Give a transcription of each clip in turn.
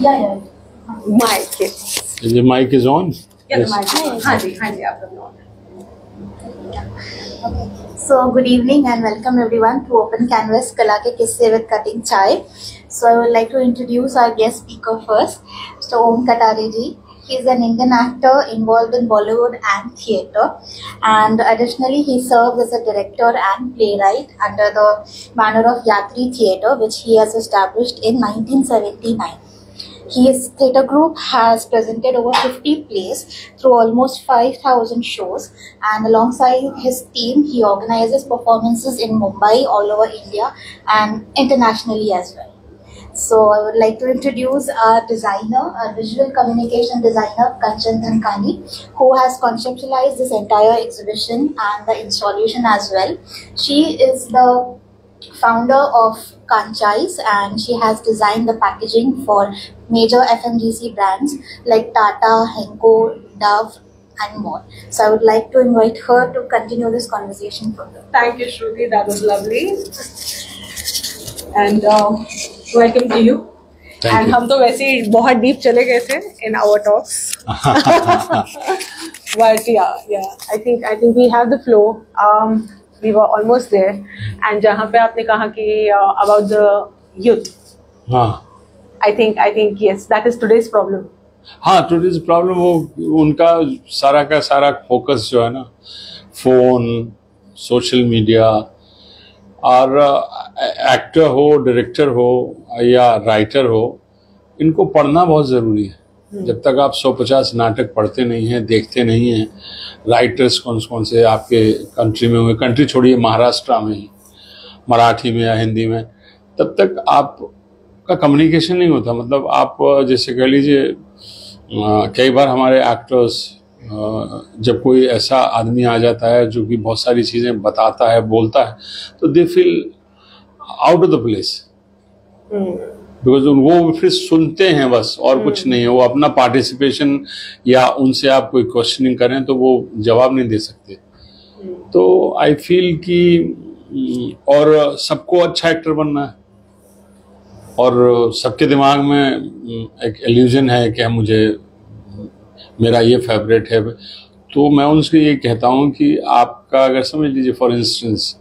Yeah. Mic. The mic is on? Yeah, Yes. the mic is on. हाँ जी, आप लोग on. Okay. So good evening and welcome everyone to Open Canvas Kala ke Kisse with Cutting Chai. So I would like to introduce our guest speaker first, Mr. Om Katare ji. He is an Indian actor involved in Bollywood and theatre, and additionally he serves as a director and playwright under the banner of Yatri Theatre, which he has established in 1979. His theatre group has presented over 50 plays through almost 5,000 shows, and alongside his team, he organizes performances in Mumbai, all over India, and internationally as well. So I would like to introduce our designer, our visual communication designer, Kanchan Dhankani, who has conceptualized this entire exhibition and the installation as well. She is the founder of Kanchais, and she has designed the packaging for major FMGC brands like Tata, Henko, Dove and more. So I would like to invite her to continue this conversation further. Thank you, Shruti. That was lovely. And welcome to you. Thank you. हम तो वैसे ही बहुत deep चले गए थे in our talks. But yeah. I think we have the flow. We were almost there. And जहाँ पे आपने कहा कि about the youth. हाँ. I think yes, that is today's problem. हाँ, today's problem वो उनका सारा का सारा फोकस जो है ना, फोन, सोशल मीडिया, और एक्टर हो, डायरेक्टर हो या राइटर हो, इनको पढ़ना बहुत ज़रूरी है। जब तक आप 150 नाटक पढ़ते नहीं हैं, देखते नहीं हैं, राइटर्स कौन से आपके कंट्री में हुए, कंट्री छोड़िए महाराष्ट्र में ही, मराठी में या हिंदी में, तब तक आपका कम्युनिकेशन नहीं होता। मतलब आप जैसे कह लीजिए, कई बार हमारे एक्टर्स, जब कोई ऐसा आदमी आ जाता है जो कि बहुत सारी चीज़ें बताता है, बोलता है, तो they feel out of the place, because वो फिर सुनते हैं बस, और कुछ नहीं है। वो अपना पार्टिसिपेशन या उनसे आप कोई क्वेश्चनिंग करें तो वो जवाब नहीं दे सकते। तो आई फील कि और सबको अच्छा एक्टर बनना है, और सबके दिमाग में एक इल्यूजन है कि मेरा ये फेवरेट है। तो मैं उनसे ये कहता हूँ कि आपका अगर समझ लीजिए for instance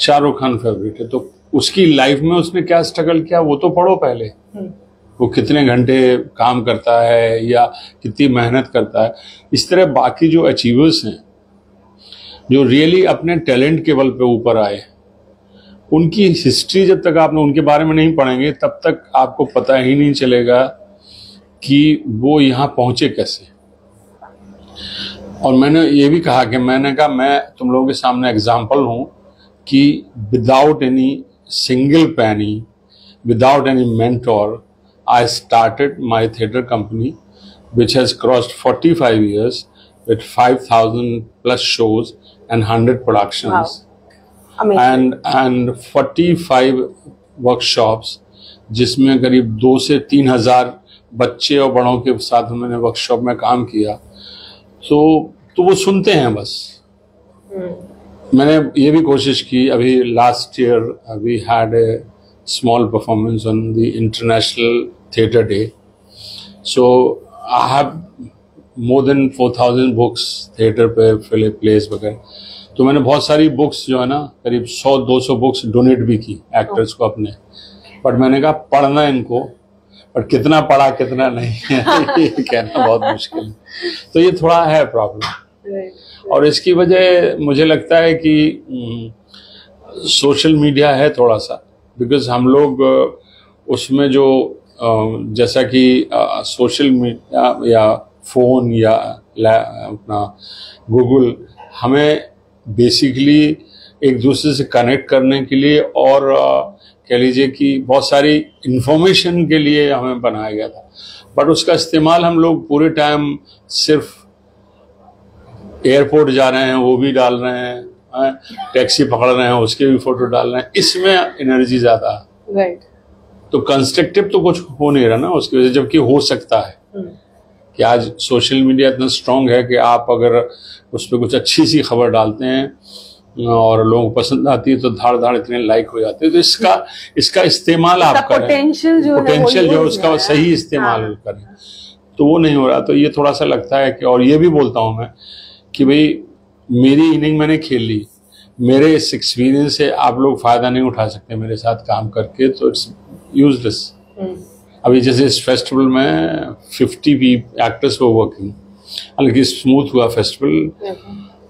Shahrukh Khan favourite है, तो उसकी लाइफ में उसने क्या स्ट्रगल किया वो तो पढ़ो पहले। वो कितने घंटे काम करता है या कितनी मेहनत करता है। इस तरह बाकी जो अचीवर्स हैं, जो रियली अपने टैलेंट के बल पे ऊपर आए, उनकी हिस्ट्री जब तक आपने उनके बारे में नहीं पढ़ेंगे तब तक आपको पता ही नहीं चलेगा कि वो यहाँ पहुंचे कैसे। और मैंने ये भी कहा कि मैं तुम लोगों के सामने एग्जाम्पल हूँ कि विदाउट एनी सिंगल पैनी, without any mentor, I started my theatre company which has crossed 45 years with 5,000 plus shows and 100 productions. Wow. and 45 workshops, जिसमें करीब 2 से 3 हजार बच्चे और बड़ों के साथ मैंने वर्कशॉप में काम किया। तो वो सुनते हैं बस। मैंने ये भी कोशिश की, अभी last year we had a small performance on the international theatre day. So I have more than 4,000 books theatre पे, प्लेस वगैरह। तो मैंने बहुत सारी बुक्स जो है ना, करीब 100-200 बुक्स डोनेट भी की एक्टर्स को अपने। बट मैंने कहा पढ़ना इनको, बट कितना पढ़ा कितना नहीं ये कहना बहुत मुश्किल है। तो ये थोड़ा है प्रॉब्लम। और इसकी वजह मुझे लगता है कि सोशल मीडिया है थोड़ा सा, बिकॉज हम लोग उसमें जो जैसा कि सोशल मीडिया या फोन या अपना गूगल हमें बेसिकली एक दूसरे से कनेक्ट करने के लिए और कह लीजिए कि बहुत सारी इंफॉर्मेशन के लिए हमें बनाया गया था। बट उसका इस्तेमाल हम लोग पूरे टाइम सिर्फ एयरपोर्ट जा रहे हैं वो भी डाल रहे हैं, टैक्सी पकड़ रहे हैं उसके भी फोटो डाल रहे हैं, इसमें एनर्जी ज्यादा है। राइट। तो कंस्ट्रक्टिव तो कुछ हो नहीं रहा ना उसकी वजह, जबकि हो सकता है कि आज सोशल मीडिया इतना स्ट्रांग है कि आप अगर उस पर कुछ अच्छी सी खबर डालते हैं और लोगों को पसंद आती है तो धाड़ धाड़ इतने लाइक हो जाते हैं। तो इसका इस्तेमाल आप करें, पोटेंशियल जो उसका सही इस्तेमाल करें, तो वो नहीं हो रहा। तो ये थोड़ा सा लगता है कि, और ये भी बोलता हूँ मैं कि भाई मेरी इनिंग मैंने खेल ली, मेरे इस एक्सपीरियंस से आप लोग फायदा नहीं उठा सकते मेरे साथ काम करके, तो इट्स यूजलेस। अभी जैसे इस फेस्टिवल में 50 एक्टर्स वो वर्किंग, हालांकि स्मूथ हुआ फेस्टिवल।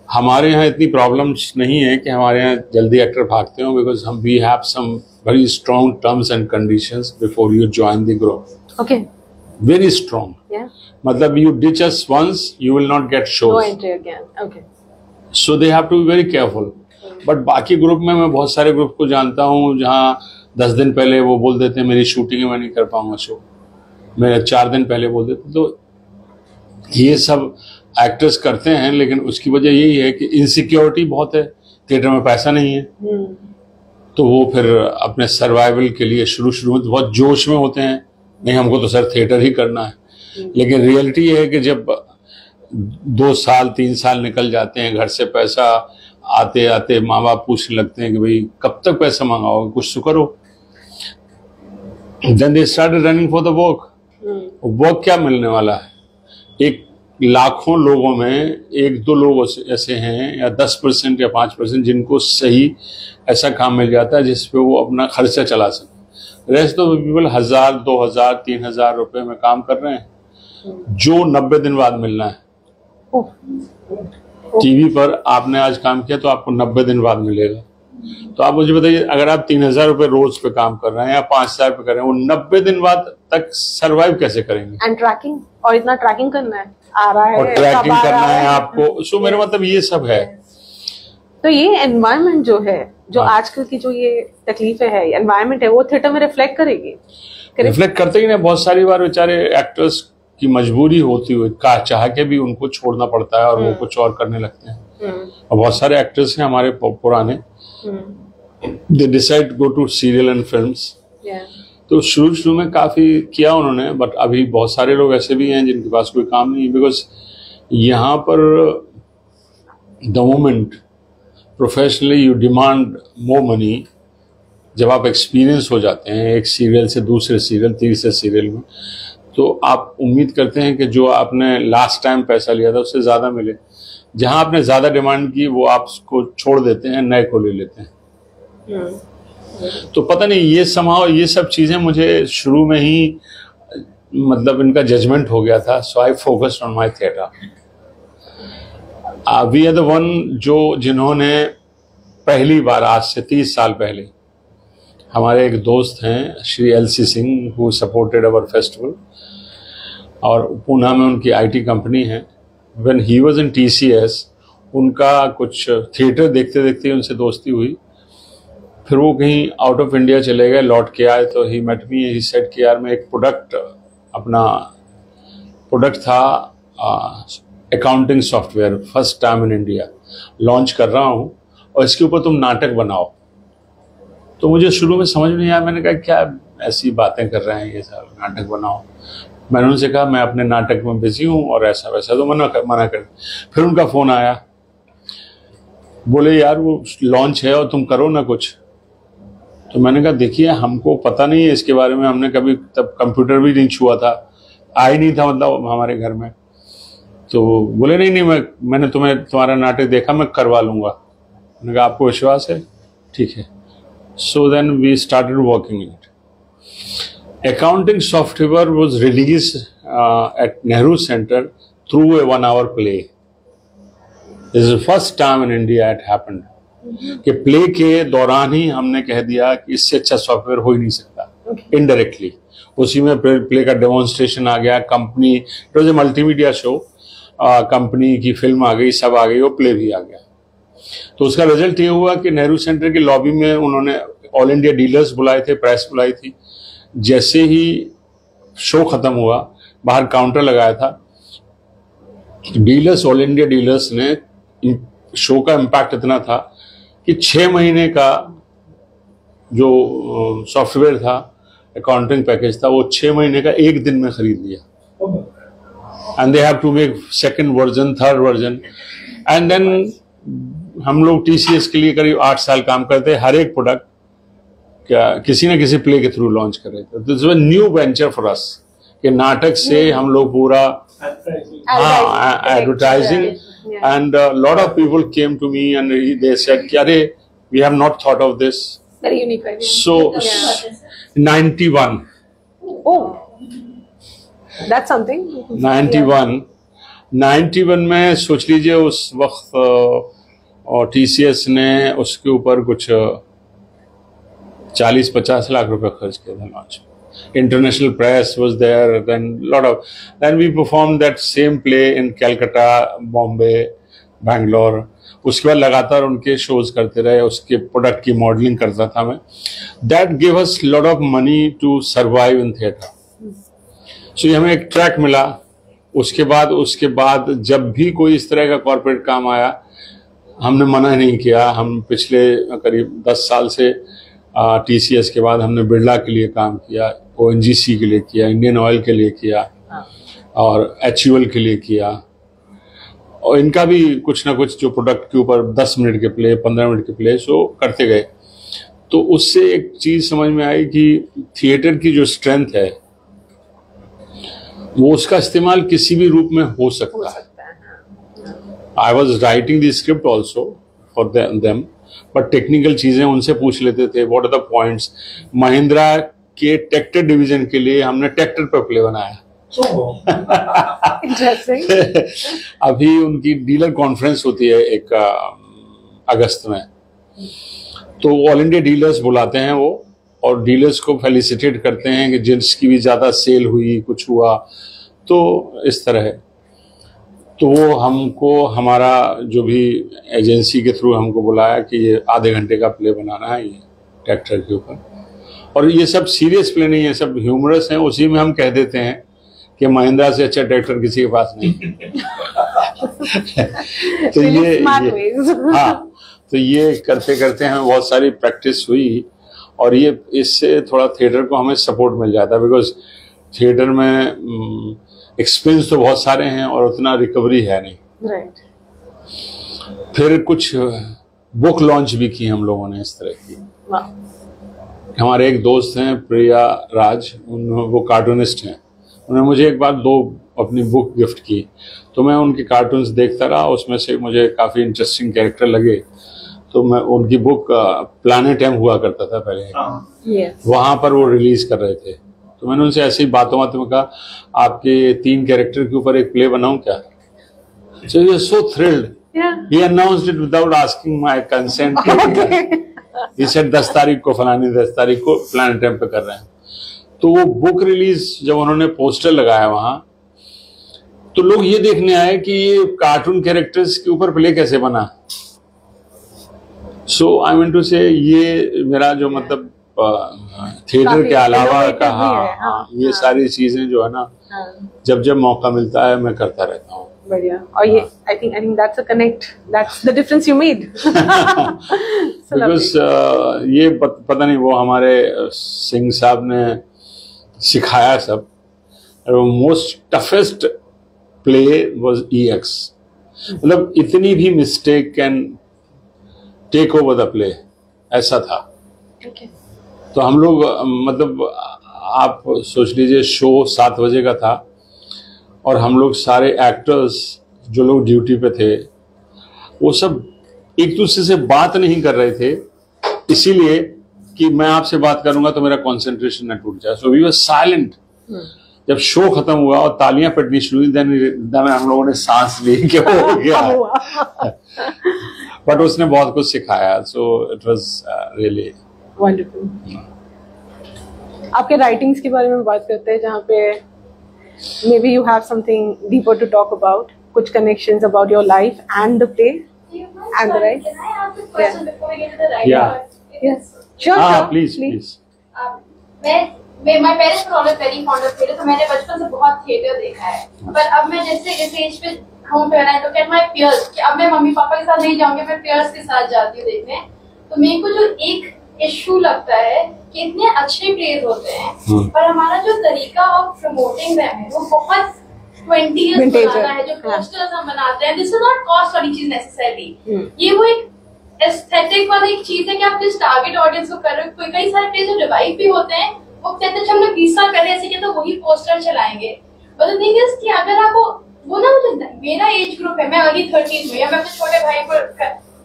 हमारे यहाँ इतनी प्रॉब्लम्स नहीं है कि हमारे यहाँ जल्दी एक्टर भागते हो, बिकॉज हम we have some very strong terms and conditions before you join the group. Okay, very strong, मतलब you ditch us once you will not get shows, so they have to be very careful. But बाकी group में मैं बहुत सारे group को जानता हूँ जहाँ 10 दिन पहले वो बोल देते हैं मेरी शूटिंग है मैं नहीं कर पाऊंगा शो, मेरे 4 दिन पहले बोल देते। तो ये सब एक्टर्स करते हैं, लेकिन उसकी वजह यही है कि इनसिक्योरिटी बहुत है, थिएटर में पैसा नहीं है, तो वो फिर अपने सर्वाइवल के लिए शुरू में तो बहुत जोश में होते हैं, नहीं हमको तो सर थिएटर ही करना है। लेकिन रियलिटी ये है कि जब 2 साल 3 साल निकल जाते हैं, घर से पैसा आते आते माँ बाप पूछने लगते हैं कि भाई कब तक पैसा मंगाओगे, कुछ तो करो। Then they started running for the work. Work क्या मिलने वाला है? एक लाखों लोगों में 1-2 लोग ऐसे हैं या 10% या 5% जिनको सही ऐसा काम मिल जाता है जिसपे वो अपना खर्चा चला सके। रेस्ट ऑफ पीपल 1000, 2000, 3000 रुपए में काम कर रहे हैं जो 90 दिन बाद मिलना है। टीवी पर आपने आज काम किया तो आपको 90 दिन बाद मिलेगा। तो आप मुझे बताइए, अगर आप 3000 रुपए रोज पे काम कर रहे हैं या 5000 पे कर रहे हैं, वो 90 दिन बाद तक सरवाइव कैसे करेंगे? एंड ट्रैकिंग, और इतना ट्रैकिंग करना है, आ रहा है और ट्रैकिंग करना है आपको। सो मेरा मतलब ये सब है। तो ये एनवायरनमेंट जो है, जो आजकल की जो ये तकलीफें है, एनवायरनमेंट है, वो थिएटर में रिफ्लेक्ट करेगी। रिफ्लेक्ट करते ही नहीं, बहुत सारी बार बेचारे एक्टर्स की मजबूरी होती हुई चाह के भी उनको छोड़ना पड़ता है और वो कुछ और करने लगते हैं। और बहुत सारे एक्टर्स हैं हमारे पुराने, they decide go to serial and films. तो शुरू में काफी किया उन्होंने, बट अभी बहुत सारे लोग ऐसे भी हैं जिनके पास कोई काम नहीं है, बिकॉज यहाँ पर the moment professionally you demand more money. जब आप एक्सपीरियंस हो जाते हैं एक सीरियल से दूसरे सीरियल, तीसरे सीरियल में, तो आप उम्मीद करते हैं कि जो आपने लास्ट टाइम पैसा लिया था उससे ज्यादा मिले। जहां आपने ज्यादा डिमांड की वो आप उसको छोड़ देते हैं, नए को ले लेते हैं। तो पता नहीं ये समाओ, ये सब चीजें मुझे शुरू में ही मतलब इनका जजमेंट हो गया था। So I focused on my theatre. We are the one जिन्होंने पहली बार आज से 30 साल पहले, हमारे एक दोस्त हैं Shri LC Singh who supported our festival, और पुणे में उनकी IT कंपनी है। When he was in TCS, उनका कुछ थिएटर देखते देखते उनसे दोस्ती हुई। फिर वो कहीं आउट ऑफ इंडिया चले गए, लौट के आए तो ही मेट मी, ही सेड कि यार मैं एक अपना प्रोडक्ट था accounting software, first time in India launch कर रहा हूँ और इसके ऊपर तुम नाटक बनाओ। तो मुझे शुरू में समझ नहीं आया, मैंने कहा क्या ऐसी बातें कर रहे हैं ये सब, नाटक बनाओ। मैंने उनसे कहा मैं अपने नाटक में बिजी हूँ और ऐसा वैसा, तो मना कर। फिर उनका फोन आया, बोले यार वो लॉन्च है और तुम करो ना कुछ। तो मैंने कहा देखिए हमको पता नहीं है इसके बारे में, हमने कभी तब कंप्यूटर भी नहीं छुआ था, आई नहीं था मतलब हमारे घर में। तो बोले नहीं मैंने तुम्हारा नाटक देखा, मैं करवा लूंगा। मैंने कहा आपको विश्वास है? ठीक है। So then we started working it. Accounting software was released at Nehru Center through a 1-hour play. This is the first time in India it happened. कि प्ले के दौरान ही हमने कह दिया कि इससे अच्छा सॉफ्टवेयर हो ही नहीं सकता। इनडायरेक्टली उसी में प्ले का डेमोन्स्ट्रेशन आ गया। Company, it was a multimedia show, company की फिल्म आ गई, सब आ गई, वो प्ले भी आ गया। तो उसका रिजल्ट ये हुआ कि नेहरू सेंटर की लॉबी में उन्होंने ऑल इंडिया डीलर्स बुलाए थे, प्रेस बुलाई थी। जैसे ही शो खत्म हुआ, बाहर काउंटर लगाया था, डीलर्स, ऑल इंडिया डीलर्स ने, शो का इम्पैक्ट इतना था कि 6 महीने का जो सॉफ्टवेयर था, अकाउंटिंग पैकेज था, वो 6 महीने का 1 दिन में खरीद लिया। And they have to make second version, third version, and then हम लोग TCS के लिए करीब 8 साल काम करते हैं, हर एक प्रोडक्ट क्या किसी न किसी प्ले के थ्रू लॉन्च कर रहे थे। This was new venture for us कि नाटक से हम लोग पूरा advertising, and lot of people came to me and they said कि अरे we have not thought of this, Very unique idea. So 91 Oh, that's something. 91 में सोच लीजिए उस वक्त और TCS ने उसके ऊपर कुछ 40-50 लाख रुपए खर्च किए थे launch. International press was there, then we performed that same play in Calcutta, Bombay, Bangalore. उसके बाद लगातार उनके शोज करते रहे, उसके प्रोडक्ट की मॉडलिंग करता था मैं। That gave us lot of money to survive in theatre. So ये हमें एक ट्रैक मिला। उसके बाद जब भी कोई इस तरह का कॉर्पोरेट काम आया, हमने मना नहीं किया। हम पिछले करीब 10 साल से TCS के बाद हमने बिरला के लिए काम किया, ONGC के लिए किया, इंडियन ऑयल के लिए किया और HUL के लिए किया, और इनका भी कुछ ना कुछ जो प्रोडक्ट के ऊपर 10 मिनट के प्ले, 15 मिनट के प्ले सो करते गए। तो उससे एक चीज समझ में आई कि थिएटर की जो स्ट्रेंथ है वो उसका इस्तेमाल किसी भी रूप में हो सकता है। I was writing the script also for them, but technical चीजें उनसे पूछ लेते थे, what are the points. Mahindra के ट्रैक्टर डिवीजन के लिए हमने ट्रैक्टर पर प्ले बनाया। अभी उनकी डीलर कॉन्फ्रेंस होती है 1 अगस्त में, तो ऑल इंडिया डीलर्स बुलाते हैं वो, और डीलर्स को फेलिसिटेट करते हैं कि जिसकी भी ज्यादा सेल हुई, कुछ हुआ, तो इस तरह है। तो वो हमको हमारा जो भी एजेंसी के थ्रू हमको बुलाया कि ये आधे घंटे का प्ले बनाना है ये ट्रैक्टर के ऊपर, और ये सब सीरियस प्ले नहीं है, सब ह्यूमरस है। उसी में हम कह देते हैं कि महिंद्रा से अच्छा ट्रैक्टर किसी के पास नहीं। तो ये करते करते हमें बहुत सारी प्रैक्टिस हुई, और ये इससे थोड़ा थिएटर को हमें सपोर्ट मिल जाता है, बिकॉज थिएटर में एक्सपेंस तो बहुत सारे हैं और उतना रिकवरी है नहीं। फिर कुछ बुक लॉन्च भी की हम लोगों ने इस तरह की। हमारे एक दोस्त हैं प्रिया राज, वो कार्टूनिस्ट हैं, उन्होंने मुझे एक बार 2 अपनी बुक गिफ्ट की, तो मैं उनके कार्टून्स देखता रहा, उसमें से मुझे काफ़ी इंटरेस्टिंग कैरेक्टर लगे, तो मैं उनकी बुक प्लैनेट एम हुआ करता था पहले, वहाँ पर वो रिलीज कर रहे थे, तो मैंने उनसे ऐसे ही बातों में कहा आपके 3 कैरेक्टर के ऊपर एक प्ले बनाऊं क्या? So he was so thrilled. He announced it without asking my consent. He said 10 तारीख को फलानी 10 तारीख को प्लैनेट एम पे कर रहे हैं। तो वो बुक रिलीज जब उन्होंने पोस्टर लगाया वहां, तो लोग ये देखने आए कि ये कार्टून कैरेक्टर्स के ऊपर प्ले कैसे बना। सो आई मीन टू से ये मेरा जो मतलब थिएटर के अलावा का ये सारी चीजें जो है ना, जब जब मौका मिलता है मैं करता रहता हूँ। बढ़िया। और ये I think that's a connect, that's the difference you made. Because ये पता नहीं वो हमारे सिंह साहब ने सिखाया सब। Most toughest play was EX, मतलब इतनी भी mistake can take over the play, ऐसा था। तो हम लोग मतलब आप सोच लीजिए शो 7 बजे का था, और हम लोग सारे एक्टर्स जो लोग ड्यूटी पे थे वो सब एक दूसरे से बात नहीं कर रहे थे, इसीलिए कि मैं आपसे बात करूंगा तो मेरा कंसंट्रेशन न टूट जाए। So we were silent. जब शो खत्म हुआ और तालियां पड़नी शुरू हुई, देन हम लोगों ने सांस ली कि हो गया। बट उसने बहुत कुछ सिखाया, so it was really wonderful. आपके राइटिंग्स के बारे में बात करते हैं, जहाँ पे maybe you have something deeper to talk about, कुछ connections about your life and the play and the right. Please. My parents were always very fond of theatre, तो मैंने बचपन से बहुत थिएटर देखा है। पर अब मैं जैसे इस एज पे हूँ, तो कैन माय पीयर्स, कि अब मैं मम्मी पापा के साथ नहीं जाऊंगी, मैं पीयर्स के साथ जाती हूँ देखने। तो मेरे को जो एक इशू लगता है कि इतने अच्छे प्लेज होते हैं, पर हमारा जो तरीका ऑफ प्रमोटिंग देम है वो बहुत 20 years Vintage पुराना है, है, जो हाँ। पोस्टर्स हम बनाते हैं, दिस इज नॉट कॉस्ट वाली चीज नेसेसरली। ये वो एक एस्थेटिक वाली एक चीज है कि आप जिस टारगेट ऑडियंस को कर रहे हो। कई सारे प्लेस जो रिवाइव भी होते हैं, वो कहते हैं हम लोग 20 साल पहले ऐसे किया तो वही पोस्टर चलाएंगे। बट द थिंग इज कि अगर आपको वो ना, मुझे मेरा एज ग्रुप है, मैं अर्ली 30s में, या मैं अपने छोटे भाई को,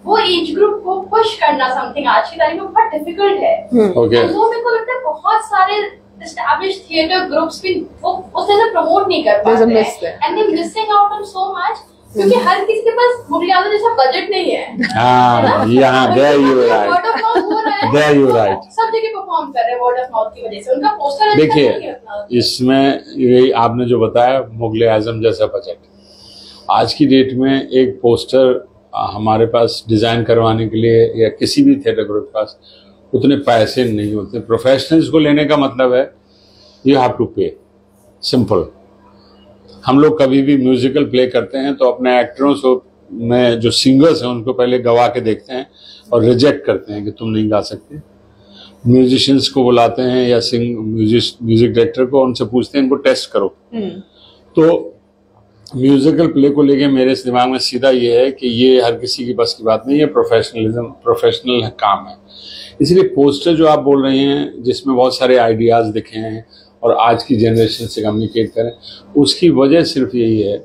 वो एज ग्रुप को पुश करना समथिंग आज की तारीख में बहुत डिफिकल्ट है। Okay. और वो मेरे को लगता है बहुत सारे established theatre groups भी वो उसे ना प्रमोट नहीं कर There's a पाते miss there. हैं, and they're missing out on so much, क्योंकि हर किसी के पास मुगले आजम जैसा बजट नहीं है। हाँ, यहाँ there you are right. Word of mouth हो रहा है, There you are right. सब जगह परफॉर्म कर रहे हैं word of mouth की वजह से। उनका पोस्टर अच्छा नहीं है देखिए, उतना। इसमें यही आपने जो बताया मुगले आजम जैसा बजट, आज की डेट में एक पोस्टर हमारे पास डिजाइन करवाने के लिए या किसी भी थिएटर ग्रुप के पास उतने पैसे नहीं होते। प्रोफेशनल्स को लेने का मतलब है यू हैव टू पे, सिंपल। हम लोग कभी भी म्यूजिकल प्ले करते हैं तो अपने एक्टरों से में जो सिंगर्स हैं उनको पहले गवा के देखते हैं और रिजेक्ट करते हैं कि तुम नहीं गा सकते। म्यूजिशियंस को बुलाते हैं या म्यूजिक डायरेक्टर को, उनसे पूछते हैं इनको टेस्ट करो। तो म्यूजिकल प्ले को लेके मेरे दिमाग में सीधा ये है कि ये हर किसी की बस की बात नहीं है, प्रोफेशनल काम है। इसलिए पोस्टर जो आप बोल रहे हैं जिसमें बहुत सारे आइडियाज दिखे हैं और आज की जनरेशन से कम्युनिकेट करें, उसकी वजह सिर्फ यही है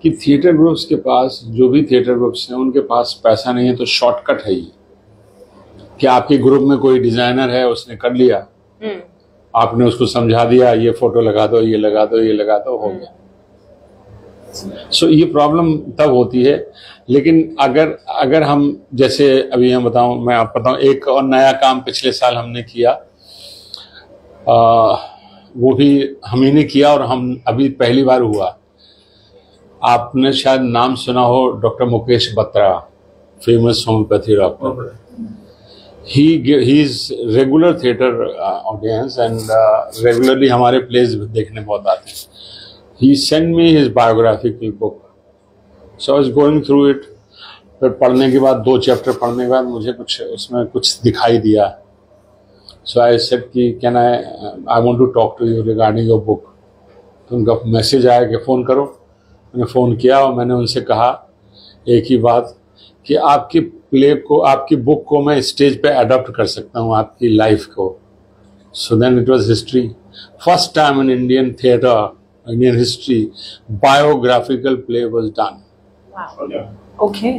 कि थिएटर ग्रुप्स के पास, जो भी थिएटर ग्रुप्स हैं उनके पास पैसा नहीं है, तो शॉर्टकट है ये कि आपके ग्रुप में कोई डिजाइनर है, उसने कर लिया, आपने उसको समझा दिया, ये फोटो लगा दो, ये लगा दो, ये लगा दो, हो गया। सो ये प्रॉब्लम तब होती है। लेकिन अगर हम, जैसे अभी हम बताऊं, मैं आप बताऊं, एक और नया काम पिछले साल हमने किया, वो भी हम ही ने किया और हम अभी पहली बार हुआ। आपने शायद नाम सुना हो, doctor Mukesh Batra, famous homeopathy doctor. He is regular theatre audience and regularly हमारे प्लेस देखने बहुत आते हैं। He sent me his biographical book. So I was going through it. फिर पढ़ने के बाद, 2 चैप्टर पढ़ने के बाद मुझे उसमें कुछ दिखाई दिया। So I said कि can I want to talk to you regarding your book. तो उनका मैसेज आया कि फ़ोन करो। मैंने फ़ोन किया और मैंने उनसे कहा एक ही बात कि आपकी प्ले को, आपकी बुक को मैं स्टेज पे अडॉप्ट कर सकता हूँ, आपकी लाइफ को। So then it was history. First time in Indian theatre, Indian history, biographical play was done. Wow. Okay.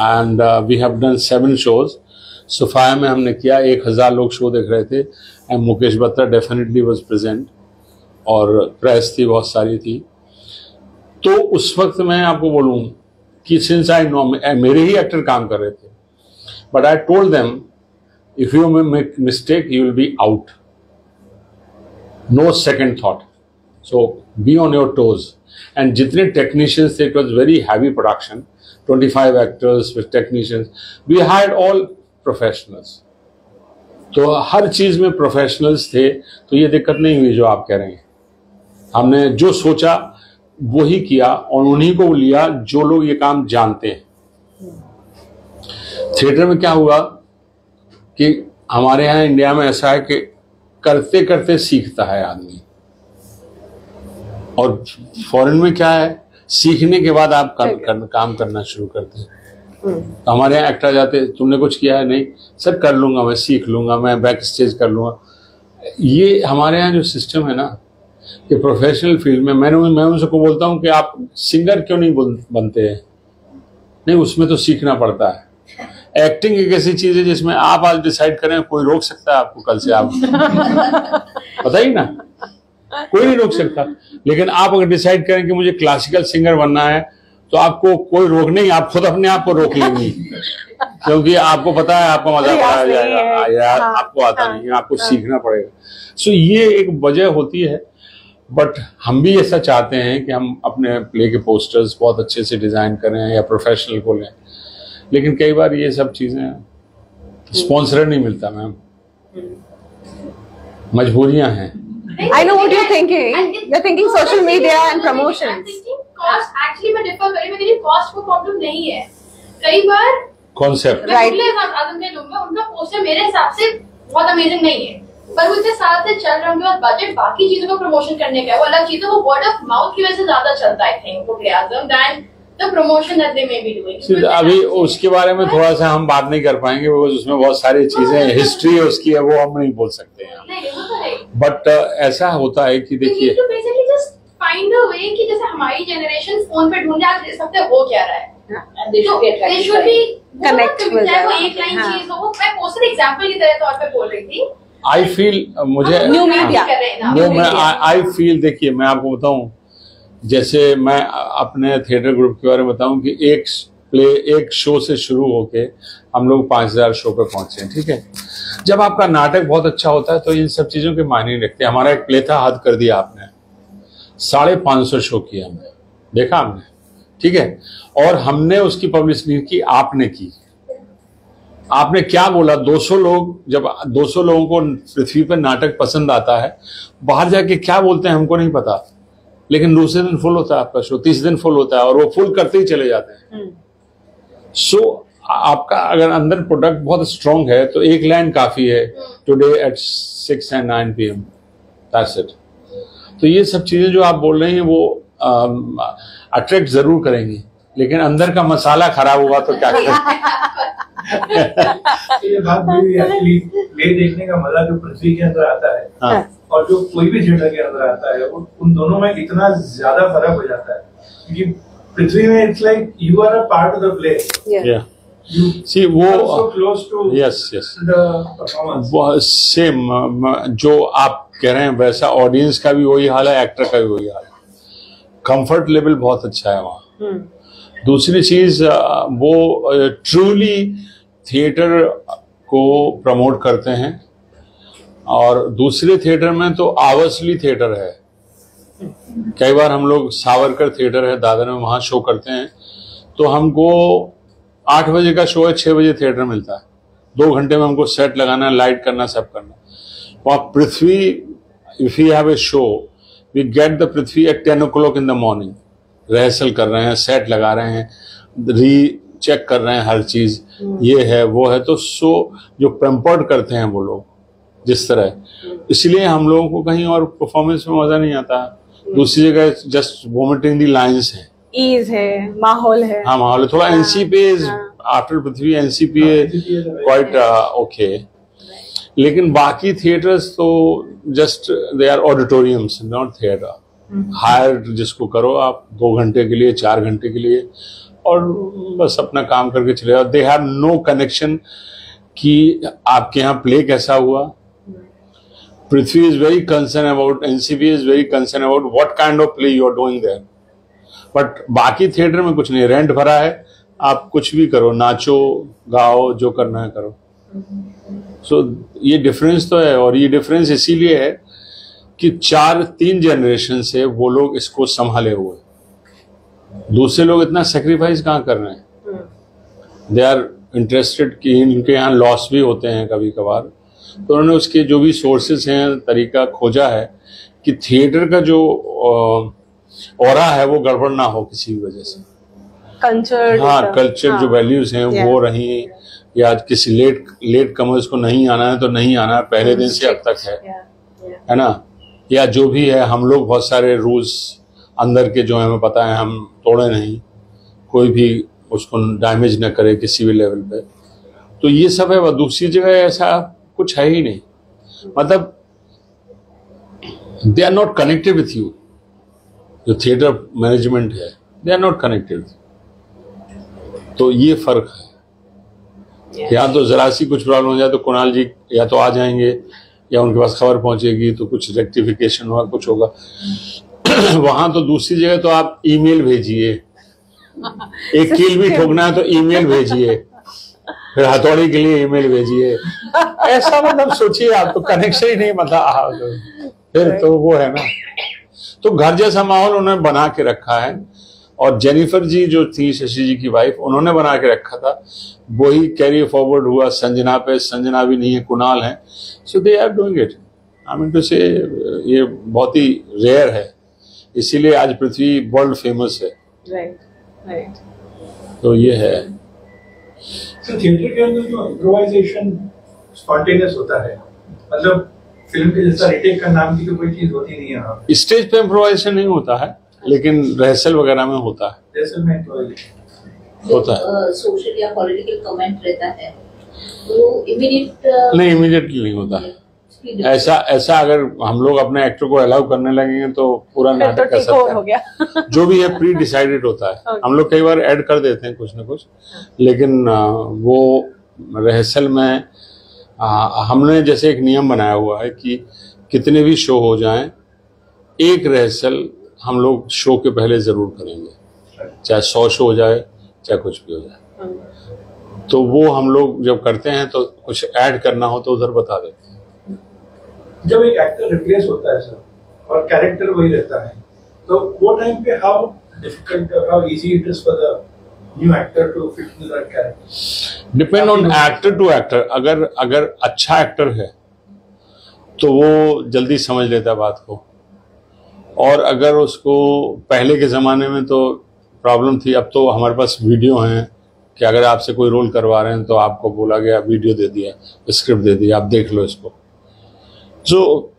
And we have done 7 shows. Sophia में हमने किया, 1000 लोग शो देख रहे थे। And Mukesh Batra definitely was present. और प्रेस थी, बहुत सारी थी। तो उस वक्त मैं आपको बोलूं कि since I know, मेरे ही एक्टर काम कर रहे थे, but I told them, if you make mistake, you will be out. No second thought. So be on your toes. And जितने technicians थे, it was very heavy production, 25 actors with technicians. We hired all professionals. तो हर चीज में professionals थे, तो ये दिक्कत नहीं हुई जो आप कह रहे हैं। हमने जो सोचा वही किया और उन्हीं को लिया जो लोग ये काम जानते हैं। थिएटर में क्या हुआ कि हमारे यहाँ इंडिया में ऐसा है कि करते करते सीखता है आदमी, और फॉरेन में क्या है, सीखने के बाद आप काम करना शुरू करते हैं। तो हमारे यहाँ एक्टर जाते, तुमने कुछ किया है? नहीं सर, कर लूंगा, मैं सीख लूंगा, मैं बैक स्टेज कर लूंगा। ये हमारे यहाँ जो सिस्टम है ना, कि प्रोफेशनल फील्ड में मैं उनसे को बोलता हूँ कि आप सिंगर क्यों नहीं बनते हैं? नहीं, उसमें तो सीखना पड़ता है। एक्टिंग एक ऐसी चीज है जिसमें आप आज डिसाइड करें, कोई रोक सकता है आपको कल से? आप बताइए ना, कोई नहीं रोक सकता। लेकिन आप अगर डिसाइड करें कि मुझे क्लासिकल सिंगर बनना है, तो आपको कोई रोक नहीं, आप खुद अपने आप को रोक लेंगी, क्योंकि आपको पता है आपको मजा आ जाएगा, यार आपको आता नहीं है, आपको सीखना पड़ेगा। सो ये एक वजह होती है। बट हम भी ऐसा चाहते हैं कि हम अपने प्ले के पोस्टर्स बहुत अच्छे से डिजाइन करें या प्रोफेशनल को लें, लेकिन कई बार ये सब चीजें, स्पॉन्सर नहीं मिलता मैम, मजबूरियां हैं। I know what you're thinking. You're thinking social media and promotions. I'm thinking cost. Actually, मैं differ करी, मैं कह रही cost को problem नहीं है। कई बार कॉन्सेप्ट, मैं मुगले आजम के लूंगा, उनका पोस्टर मेरे हिसाब से बहुत अमेजिंग नहीं है। पर वो इतने साल से चल रहे होंगे और बजट बाकी चीजों को प्रमोशन करने का है, वो अलग चीज है, वो वर्ड ऑफ माउथ की वजह से ज्यादा चलता है, आई थिंक, वो क्रियाजम than the promotion that they may be doing. अभी उसके बारे में थोड़ा सा हम बात नहीं कर पाएंगे, वो उसमें बहुत सारी चीजें हिस्ट्री उसकी है, वो हम नहीं बोल सकते हैं। बट ऐसा होता है कि देखिए फाइंड अ वे कि जैसे हमारी जनरेशन फोन पे ढूंढने आप दे सकते हैं वो क्या रहा है, they should be connect with वो एक लाइन चीज हो। मैं पोस्टर एग्जांपल की तरह तौर पे बोल रही थी। आई फील मुझे न्यू मीडिया आई फील, देखिए मैं आपको बताऊं, जैसे मैं अपने थिएटर ग्रुप के बारे में बताऊं कि एक शो से शुरू होके हम लोग 5000 शो पे पहुंचे हैं, ठीक है। जब आपका नाटक बहुत अच्छा होता है तो इन सब चीजों के मायने नहीं रखते। हमारा एक प्ले था हद कर दिया आपने, 550 शो किया हमने, देखा हमने, ठीक है। और हमने उसकी पब्लिसिटी की, आपने की। आपने क्या बोला, 200 लोग, जब 200 लोगों को पृथ्वी पर नाटक पसंद आता है, बाहर जाके क्या बोलते हैं हमको नहीं पता, लेकिन दूसरे दिन फुल होता है आपका शो, 30 दिन फुल होता है, और वो फुल करते ही चले जाते हैं। सो आपका अगर अंदर प्रोडक्ट बहुत स्ट्रांग है तो एक लाइन काफी है, today at 6 and 9 PM, that's it. तो ये सब चीजें जो आप बोल रहे हैं वो अट्रैक्ट जरूर करेंगी, लेकिन अंदर का मसाला खराब हुआ तो क्या करें। ये बात भी एक्चुअली प्ले देखने का मजा जो पृथ्वी के अंदर आता है, हाँ। और जो कोई भी थिएटर के अंदर आता है, उन दोनों में इतना ज्यादा फर्क हो जाता है, क्योंकि पृथ्वी में it's like you are a part of the play. See वो so close to yes the performance. Same जो आप कह रहे हैं वैसा ऑडियंस का भी वही हाल है, एक्टर का भी वही हाल है। कंफर्ट लेवल बहुत अच्छा है वहाँ। दूसरी चीज वो ट्रूली थिएटर को प्रमोट करते हैं, और दूसरे थिएटर में तो आवर्सली थिएटर है। कई बार हम लोग सावरकर थिएटर है दादर में, वहां शो करते हैं, तो हमको 8 बजे का शो है, 6 बजे थिएटर मिलता है। 2 घंटे में हमको सेट लगाना, लाइट करना, सब करना। वहाँ Prithvi, if you have a show, we get the Prithvi at 10 o'clock in the morning. Rehearsal कर रहे हैं, सेट लगा रहे हैं, रीचेक कर रहे हैं हर चीज, ये है वो है। तो शो जो पेम्पर्ड करते हैं वो लोग जिस तरह, इसलिए हम लोगों को कहीं और परफॉर्मेंस में मजा नहीं आता। दूसरी जगह जस्ट वोमिटिंग दी लाइन्स है, ईज है, माहौल है। हाँ माहौल है। थोड़ा NCP after Prithvi, NCP quite okay, लेकिन बाकी थिएटर्स तो just they are auditoriums, not theatre. Hire जिसको करो आप 2 घंटे के लिए, 4 घंटे के लिए, और बस अपना काम करके चले जाओ। दे हैव नो कनेक्शन कि आपके यहाँ प्ले कैसा हुआ। Prithvi is very concern about, NCP is very concern about what kind of play you are doing there. But बाकी थिएटर में कुछ नहीं, रेंट भरा है, आप कुछ भी करो, नाचो गाओ, जो करना है करो। सो ये डिफरेंस तो है, और ये डिफरेंस इसीलिए है कि 3 जनरेशन से वो लोग इसको संभाले हुए। दूसरे लोग इतना सेक्रीफाइस कहाँ कर रहे हैं। दे आर इंटरेस्टेड कि इनके यहाँ लॉस भी होते हैं कभी कभार, तो उन्होंने उसके जो भी सोर्सेस हैं, तरीका खोजा है कि थिएटर का जो ऑरा है वो गड़बड़ ना हो किसी भी वजह से। कल्चर, हाँ, कल्चर जो वैल्यूज हैं वो रही, या किसी लेट कमर्स को नहीं आना है तो नहीं आना है, पहले दिन से अब तक है ना, या जो भी है। हम लोग बहुत सारे रूल्स अंदर के जो है हमें पता है, हम तोड़े नहीं, कोई भी उसको डैमेज न करे किसी भी लेवल पे। तो ये सब है। वह दूसरी जगह ऐसा कुछ है ही नहीं, मतलब they are not connected with you. जो थिएटर मैनेजमेंट है, दे आर नॉट कनेक्टेड। तो ये फर्क है। या तो जरा सी कुछ प्रॉब्लम हो जाए तो कुणाल जी या तो आ जाएंगे, या उनके पास खबर पहुंचेगी तो कुछ रेक्टिफिकेशन होगा, कुछ होगा। वहां तो दूसरी जगह तो आप ईमेल भेजिए, एक कील भी ठोकना है तो ईमेल भेजिए, फिर हथौड़ी के लिए ईमेल भेजिए। ऐसा मतलब सोचिए आप, तो कनेक्शन ही नहीं, मतलब फिर तो वो है ना। तो घर जैसा माहौल उन्होंने बना के रखा है। और जेनिफर जी जो थी शशि जी की वाइफ, उन्होंने बना के रखा था, वही कैरी फॉरवर्ड हुआ संजना पे। संजना भी नहीं है, कुणाल है, so they are doing it. I mean to say ये बहुत ही रेयर है, इसीलिए आज पृथ्वी वर्ल्ड फेमस है। राइट। तो ये है। तो थिएटर के अंदर जो इम्प्रोवाइजेशन स्पॉन्टेनियस होता है, मतलब फिल्म के जैसा रिटेक का नाम की तो कोई चीज होती नहीं है। स्टेज पे इम्प्रोवाइजेशन नहीं होता है, लेकिन रिहर्सल वगैरह में होता है। रिहर्सल में इम्प्रोवाइजेशन होता है। सोशल या पॉलिटिकल कमेंट रहता है वो इमीडिएट नहीं, इमीडिएटली नहीं होता है। ऐसा अगर हम लोग अपने एक्टर को अलाउ करने लगेंगे तो पूरा नाटक कर सकते हो गया। हैं। जो भी है प्री डिसाइडेड होता है। हम लोग कई बार ऐड कर देते हैं कुछ ना कुछ, लेकिन वो रिहर्सल में हमने जैसे एक नियम बनाया हुआ है कि कितने भी शो हो जाएं, एक रिहर्सल हम लोग शो के पहले जरूर करेंगे, चाहे 100 शो हो जाए चाहे कुछ भी हो जाए। तो वो हम लोग जब करते हैं तो कुछ ऐड करना हो तो उधर बता देते हैं। जब एक एक्टर रिप्लेस होता है सर और कैरेक्टर वही रहता है, तो वो टाइम पे how difficult how easy it is for the new actor to fit in that character? Depend on actor to actor. अगर अच्छा एक्टर है तो वो जल्दी समझ लेता है बात को, और अगर उसको पहले के जमाने में तो प्रॉब्लम थी, अब तो हमारे पास वीडियो हैं कि अगर आपसे कोई रोल करवा रहे हैं तो आपको बोला गया, वीडियो दे दिया, स्क्रिप्ट दे दिया, आप देख लो इसको। So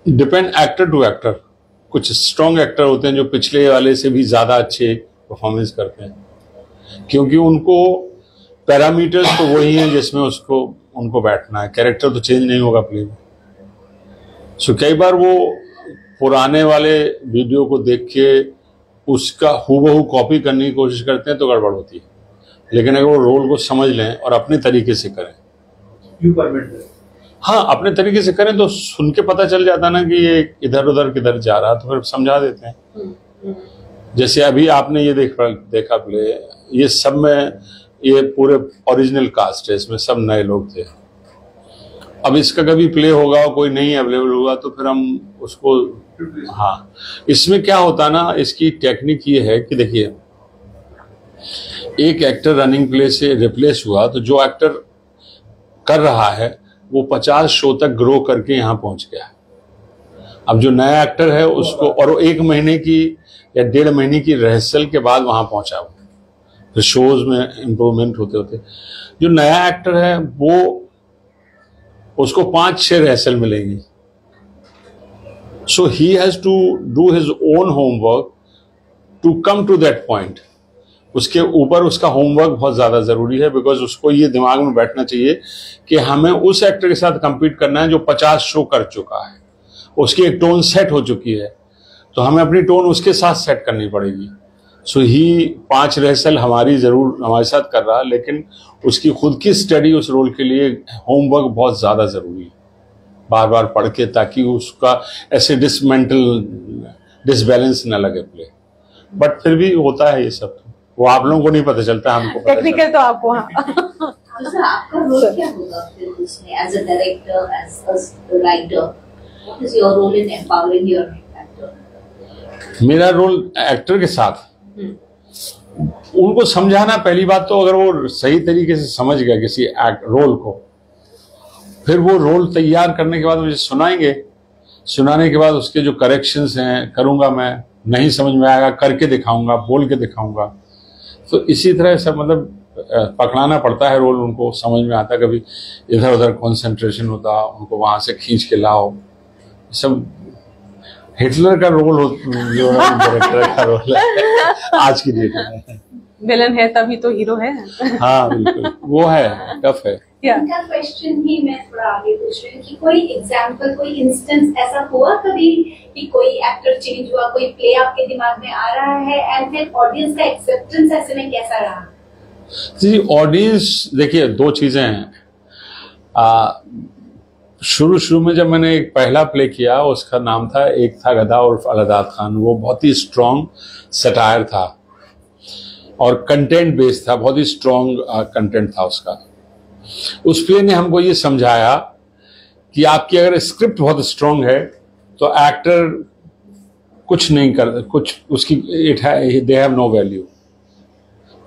depend actor to actor. कुछ स्ट्रॉन्ग एक्टर होते हैं जो पिछले वाले से भी ज्यादा अच्छे परफॉर्मेंस करते हैं, क्योंकि उनको पैरामीटर्स तो वही हैं जिसमें उनको बैठना है, कैरेक्टर तो चेंज नहीं होगा प्ले में। सो कई बार वो पुराने वाले वीडियो को देख के उसका हूबहू कॉपी करने की कोशिश करते हैं तो गड़बड़ होती है, लेकिन अगर वो रोल को समझ लें और अपने तरीके से करें, यू परमिट दैट। हाँ, अपने तरीके से करें तो सुन के पता चल जाता ना कि ये इधर उधर किधर जा रहा, तो फिर समझा देते हैं। जैसे अभी आपने ये देखा प्ले, ये सब में ये पूरे ओरिजिनल कास्ट है, इसमें सब नए लोग थे। अब इसका कभी प्ले होगा और कोई नहीं अवेलेबल होगा तो फिर हम उसको, हाँ, इसमें क्या होता ना, इसकी टेक्निक ये है कि देखिए, एक एक्टर रनिंग प्ले से रिप्लेस हुआ तो जो एक्टर कर रहा है वो 50 शो तक ग्रो करके यहाँ पहुंच गया है। अब जो नया एक्टर है उसको, और वो 1 महीने की या 1.5 महीने की रिहर्सल के बाद वहां पहुंचा वो, फिर शोज में इम्प्रूवमेंट होते होते जो नया एक्टर है वो, उसको 5-6 रिहर्सल मिलेंगी। So he has to do his own homework to come to that point. उसके ऊपर उसका होमवर्क बहुत ज्यादा जरूरी है, बिकॉज उसको ये दिमाग में बैठना चाहिए कि हमें उस एक्टर के साथ compete करना है जो 50 शो कर चुका है, उसकी एक टोन सेट हो चुकी है, तो हमें अपनी टोन उसके साथ सेट करनी पड़ेगी। सो ही 5 रिहर्सल हमारे साथ कर रहा है, लेकिन उसकी खुद की स्टडी उस रोल के लिए होमवर्क बहुत ज्यादा जरूरी है, बार बार पढ़ के, ताकि उसका ऐसे डिसबैलेंस न लगे प्ले। बट फिर भी होता है ये सब, वो आप लोगों को नहीं पता चलता, हमको टेक्निकल तो आपको। हाँ, तो सर आपका रोल क्या होगा फिर उसमें, as a director, as a writer, what is your role in empowering your actor? मेरा रोल एक्टर के साथ उनको समझाना। पहली बात तो अगर वो सही तरीके से समझ गया किसी रोल को, फिर वो रोल तैयार करने के बाद मुझे सुनाएंगे, सुनाने के बाद उसके जो करेक्शंस हैं करूंगा मैं, नहीं समझ में आएगा करके दिखाऊंगा, बोल के दिखाऊंगा। तो इसी तरह सब मतलब पकड़ाना पड़ता है रोल, उनको समझ में आता, कभी इधर उधर कंसंट्रेशन होता, उनको वहां से खींच के लाओ। सब हिटलर का रोल जो डायरेक्टर का रोल है आज की डेट में। विलन है तभी तो हीरो है। हाँ बिल्कुल, वो है, टफ है। इनका क्वेश्चन ही मैं थोड़ा आगे पूछ रही हूँ कि कोई एग्जांपल, कोई इंस्टेंस ऐसा हुआ कभी कि कोई एक्टर चेंज हुआ, कोई प्ले आपके दिमाग में आ रहा है, एंड फिर ऑडियंस का एक्सेप्टेंस ऐसे में कैसा रहा? जी, ऑडियंस देखिए, 2 चीजें हैं। शुरू में जब मैंने एक पहला प्ले किया, उसका नाम था एक था गधा उर्फ अलदाद खान। वो बहुत ही स्ट्रॉन्ग सटायर था और कंटेंट बेस्ड था, बहुत ही स्ट्रॉन्ग कंटेंट था उसका। उस प्ले ने हमको ये समझाया कि आपकी अगर स्क्रिप्ट बहुत स्ट्रॉन्ग है तो एक्टर कुछ नहीं कर, कुछ उसकी दे हैव नो वैल्यू।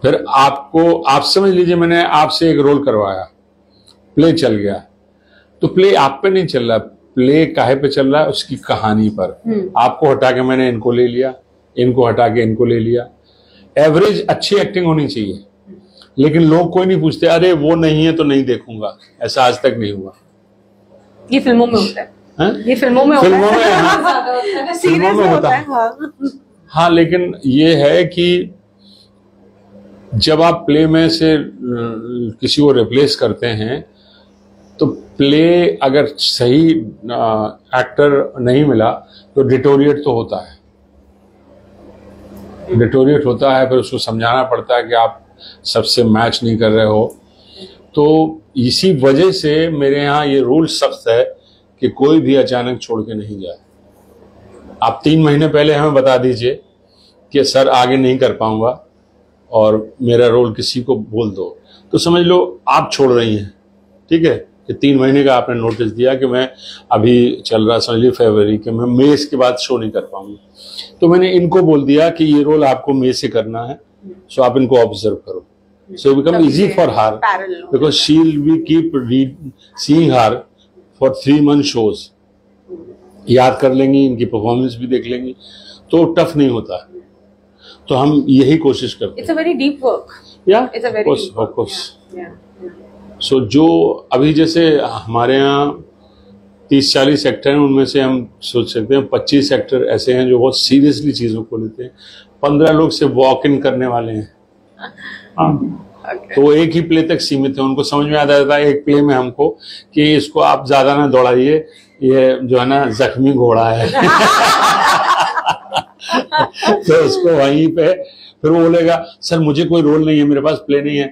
फिर आप समझ लीजिए, मैंने आपसे एक रोल करवाया, प्ले चल गया, तो प्ले आप पे नहीं चल रहा, प्ले काहे पे चल रहा है, उसकी कहानी पर। आपको हटा के मैंने इनको ले लिया, इनको हटा के इनको ले लिया। एवरेज अच्छी एक्टिंग होनी चाहिए, लेकिन लोग कोई नहीं पूछते, अरे वो नहीं है तो नहीं देखूंगा, ऐसा आज तक नहीं हुआ। ये फिल्मों में होता है, ये फिल्मों में फिल्मों होता में है, हाँ, सीरियस फिल्मों में में होता होता है। है। हाँ। हाँ, लेकिन ये है कि जब आप प्ले में से किसी को रिप्लेस करते हैं तो प्ले अगर सही एक्टर नहीं मिला तो डिटोरिएट तो होता है, डिटोरिएट होता है, फिर उसको समझाना पड़ता है कि आप सबसे मैच नहीं कर रहे हो। तो इसी वजह से मेरे यहाँ ये रूल सख्त है कि कोई भी अचानक छोड़ के नहीं जाए। आप 3 महीने पहले हमें बता दीजिए कि सर आगे नहीं कर पाऊंगा और मेरा रोल किसी को बोल दो, तो समझ लो आप छोड़ रही हैं, ठीक है, कि 3 महीने का आपने नोटिस दिया कि मैं अभी चल रहा समझ लीजिए फरवरी के, मैं मई के बाद शो नहीं कर पाऊंगा, तो मैंने इनको बोल दिया कि ये रोल आपको मई से करना है, सो आप इनको ऑब्जर्व करो, so become easy for her because she will keep seeing her for 3 month shows, याद कर लेंगी, इनकी परफॉर्मेंस भी देख लेंगी, तो टफ नहीं होता। तो हम यही कोशिश करते हैं। It's a very deep work, या it's a very of course. So जो अभी जैसे हमारे यहाँ 30-40 एक्टर हैं, उनमें से हम सोच सकते हैं 25 एक्टर ऐसे हैं जो बहुत सीरियसली चीजों को लेते हैं, 15 लोग से वॉक इन करने वाले हैं। तो एक ही प्ले तक सीमित है, उनको समझ में आ जाता है एक प्ले में हमको कि इसको आप ज्यादा ना दौड़ाइए, ये जो है ना जख्मी घोड़ा है। तो उसको वहीं पे फिर वो बोलेगा सर मुझे कोई रोल नहीं है, मेरे पास प्ले नहीं है,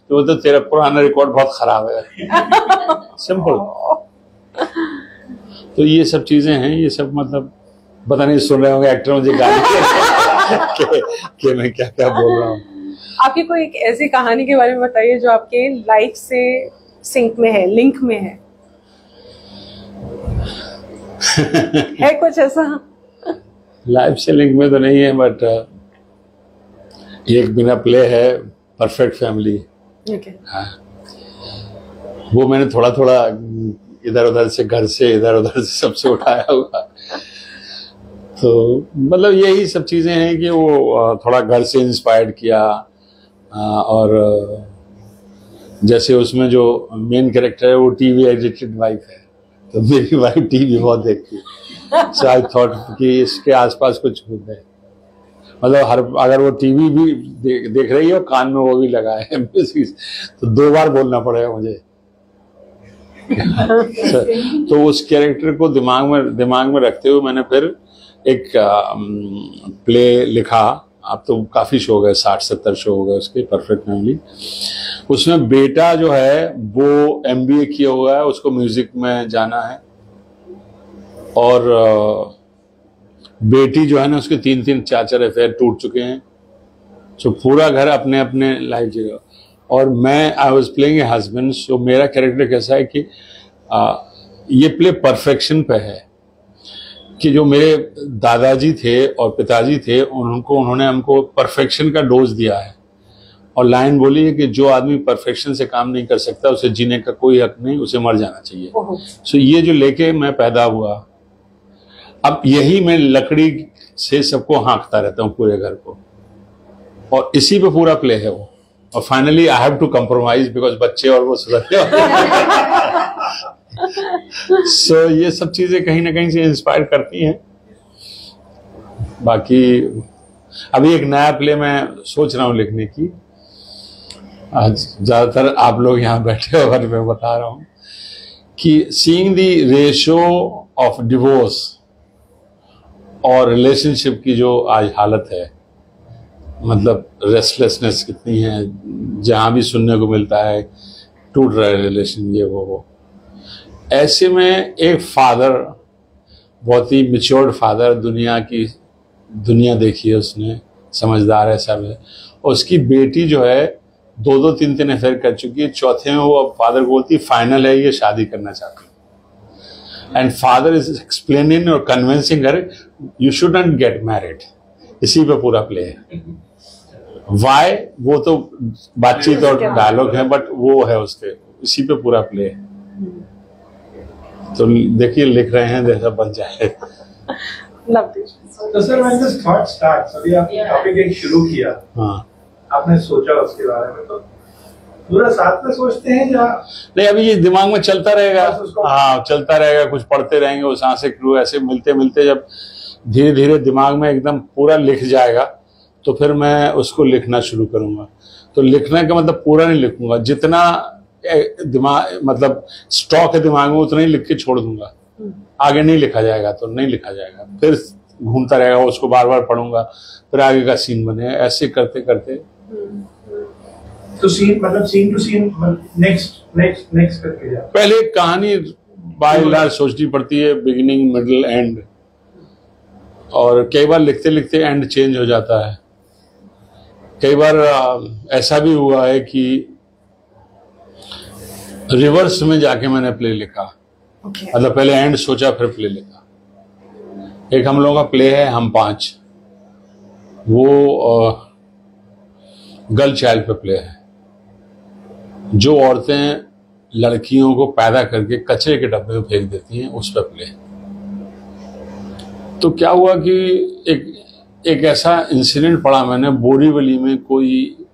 तो वो तो तेरा पुराना रिकॉर्ड बहुत खराब है। सिंपल। तो ये सब चीजें हैं, ये सब मतलब पता नहीं सुन रहे होंगे एक्टर मुझे गाली कि मैं क्या क्या बोल रहा हूँ। आपकी कोई एक ऐसी कहानी के बारे में बताइए जो आपके लाइफ से सिंक में है, लिंक में है। है कुछ ऐसा? लाइफ से लिंक में तो नहीं है, बट एक बिना प्ले है परफेक्ट फैमिली। हाँ, वो मैंने थोड़ा थोड़ा इधर उधर से, घर से इधर उधर से सबसे उठाया हुआ। तो मतलब यही सब चीजें हैं कि वो थोड़ा घर से इंस्पायर्ड किया। और जैसे उसमें जो मेन कैरेक्टर है वो टीवी एडिक्टेड वाइफ है, तो मेरी वाइफ टीवी बहुत देखती है, सो आई थॉट कि इसके आसपास कुछ हो जाए, मतलब अगर वो टीवी भी देख रही है और कान में वो भी लगा है तो 2 बार बोलना पड़ेगा मुझे। तो उस कैरेक्टर को दिमाग में रखते हुए मैंने फिर एक प्ले लिखा। अब तो काफी शो हो गए, 60-70 शो हो गए उसके, परफेक्ट फैमिली। उसमें बेटा जो है वो MBA किया हुआ है, उसको म्यूजिक में जाना है, और बेटी जो है ना उसके 3-3 4-4 अफेयर टूट चुके हैं। सो पूरा घर अपने अपने लाइफ जीगा, और मैं I was playing a husband. So मेरा कैरेक्टर कैसा है कि ये प्ले परफेक्शन पे है, कि जो मेरे दादाजी थे और पिताजी थे उन्होंने हमको परफेक्शन का डोज दिया है, और लाइन बोली है कि जो आदमी परफेक्शन से काम नहीं कर सकता उसे जीने का कोई हक नहीं, उसे मर जाना चाहिए। सो ये जो लेके मैं पैदा हुआ, अब यही मैं लकड़ी से सबको हाँकता रहता हूँ पूरे घर को, और इसी पे पूरा प्ले है वो। और finally I have to compromise because बच्चे और वो सुधरते। सो ये सब चीजें कहीं ना कहीं से इंस्पायर करती हैं। बाकी अभी एक नया प्ले मैं सोच रहा हूँ लिखने की। आज ज्यादातर आप लोग यहाँ बैठे हो और मैं बता रहा हूँ कि seeing the ratio of divorce और रिलेशनशिप की जो आज हालत है, मतलब रेस्टलेसनेस कितनी है, जहां भी सुनने को मिलता है टूट रहा है रिलेशन, ये वो। ऐसे में एक फादर, बहुत ही मैच्योर्ड फादर, दुनिया देखी है उसने, समझदार है सब है, और उसकी बेटी जो है 2-2 3-3 अफेयर कर चुकी है, चौथे में वो अब फादर को बोलती फाइनल है, ये शादी करना चाहती है। एंड फादर इज एक्सप्लेनिंग और convincing her you shouldn't get married. इसी पे पूरा प्ले है। वाई वो तो बातचीत और डायलॉग है, बट वो है उसके, इसी पे पूरा प्ले है। तो देखिए लिख रहे हैं, जैसा बन जाए। तो sir when this thought starts, अभी आपने टॉपिक एक शुरू किया, हाँ, आपने सोचा उसके बारे में, तो पूरा साथ में सोचते हैं या नहीं, अभी ये दिमाग में चलता रहेगा। बस उसको- हाँ, चलता रहेगा, कुछ पढ़ते रहेंगे, वो सांसें क्रू ऐसे मिलते मिलते जब धीरे धीरे दिमाग में एकदम पूरा लिख जाएगा तो फिर मैं उसको लिखना शुरू करूंगा। तो लिखने का मतलब पूरा नहीं लिखूंगा, जितना दिमाग मतलब स्टॉक है दिमाग में उतना ही लिख के छोड़ दूंगा। आगे नहीं लिखा जाएगा तो नहीं लिखा जाएगा, फिर घूमता रहेगा, उसको बार बार पढ़ूंगा, फिर आगे का सीन बने, ऐसे करते करते। तो सीन मतलब scene to scene next next next करके जा। पहले कहानी बाय लार्ज सोचनी पड़ती है, बिगिनिंग मिडिल एंड, और कई बार लिखते लिखते एंड चेंज हो जाता है। कई बार ऐसा भी हुआ है कि रिवर्स में जाके मैंने प्ले लिखा। मतलब पहले एंड सोचा फिर प्ले लिखा। एक हम लोगों का प्ले है हम पांच, वो गर्ल चाइल्ड पे प्ले है। जो औरतें लड़कियों को पैदा करके कचरे के डब्बे में फेंक देती हैं, उस पर प्ले। तो क्या हुआ कि एक ऐसा इंसिडेंट पढ़ा मैंने, बोरीवली में कोई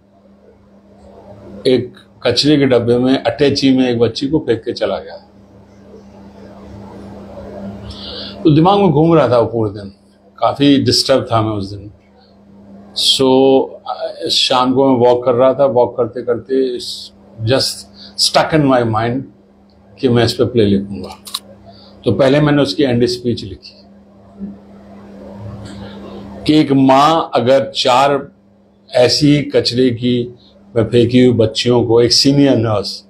एक कचरे के डब्बे में अटैची में एक बच्ची को फेंक के चला गया। तो दिमाग में घूम रहा था वो पूरे दिन, काफी डिस्टर्ब था मैं उस दिन। शाम को मैं वॉक कर रहा था, वॉक करते करते just stuck in my mind कि मैं इस पे प्ले लिखूंगा। तो पहले मैंने उसकी एंड स्पीच लिखी कि एक माँ अगर 4 ऐसी कचरे की में फेंकी हुई बच्चियों को, एक सीनियर नर्स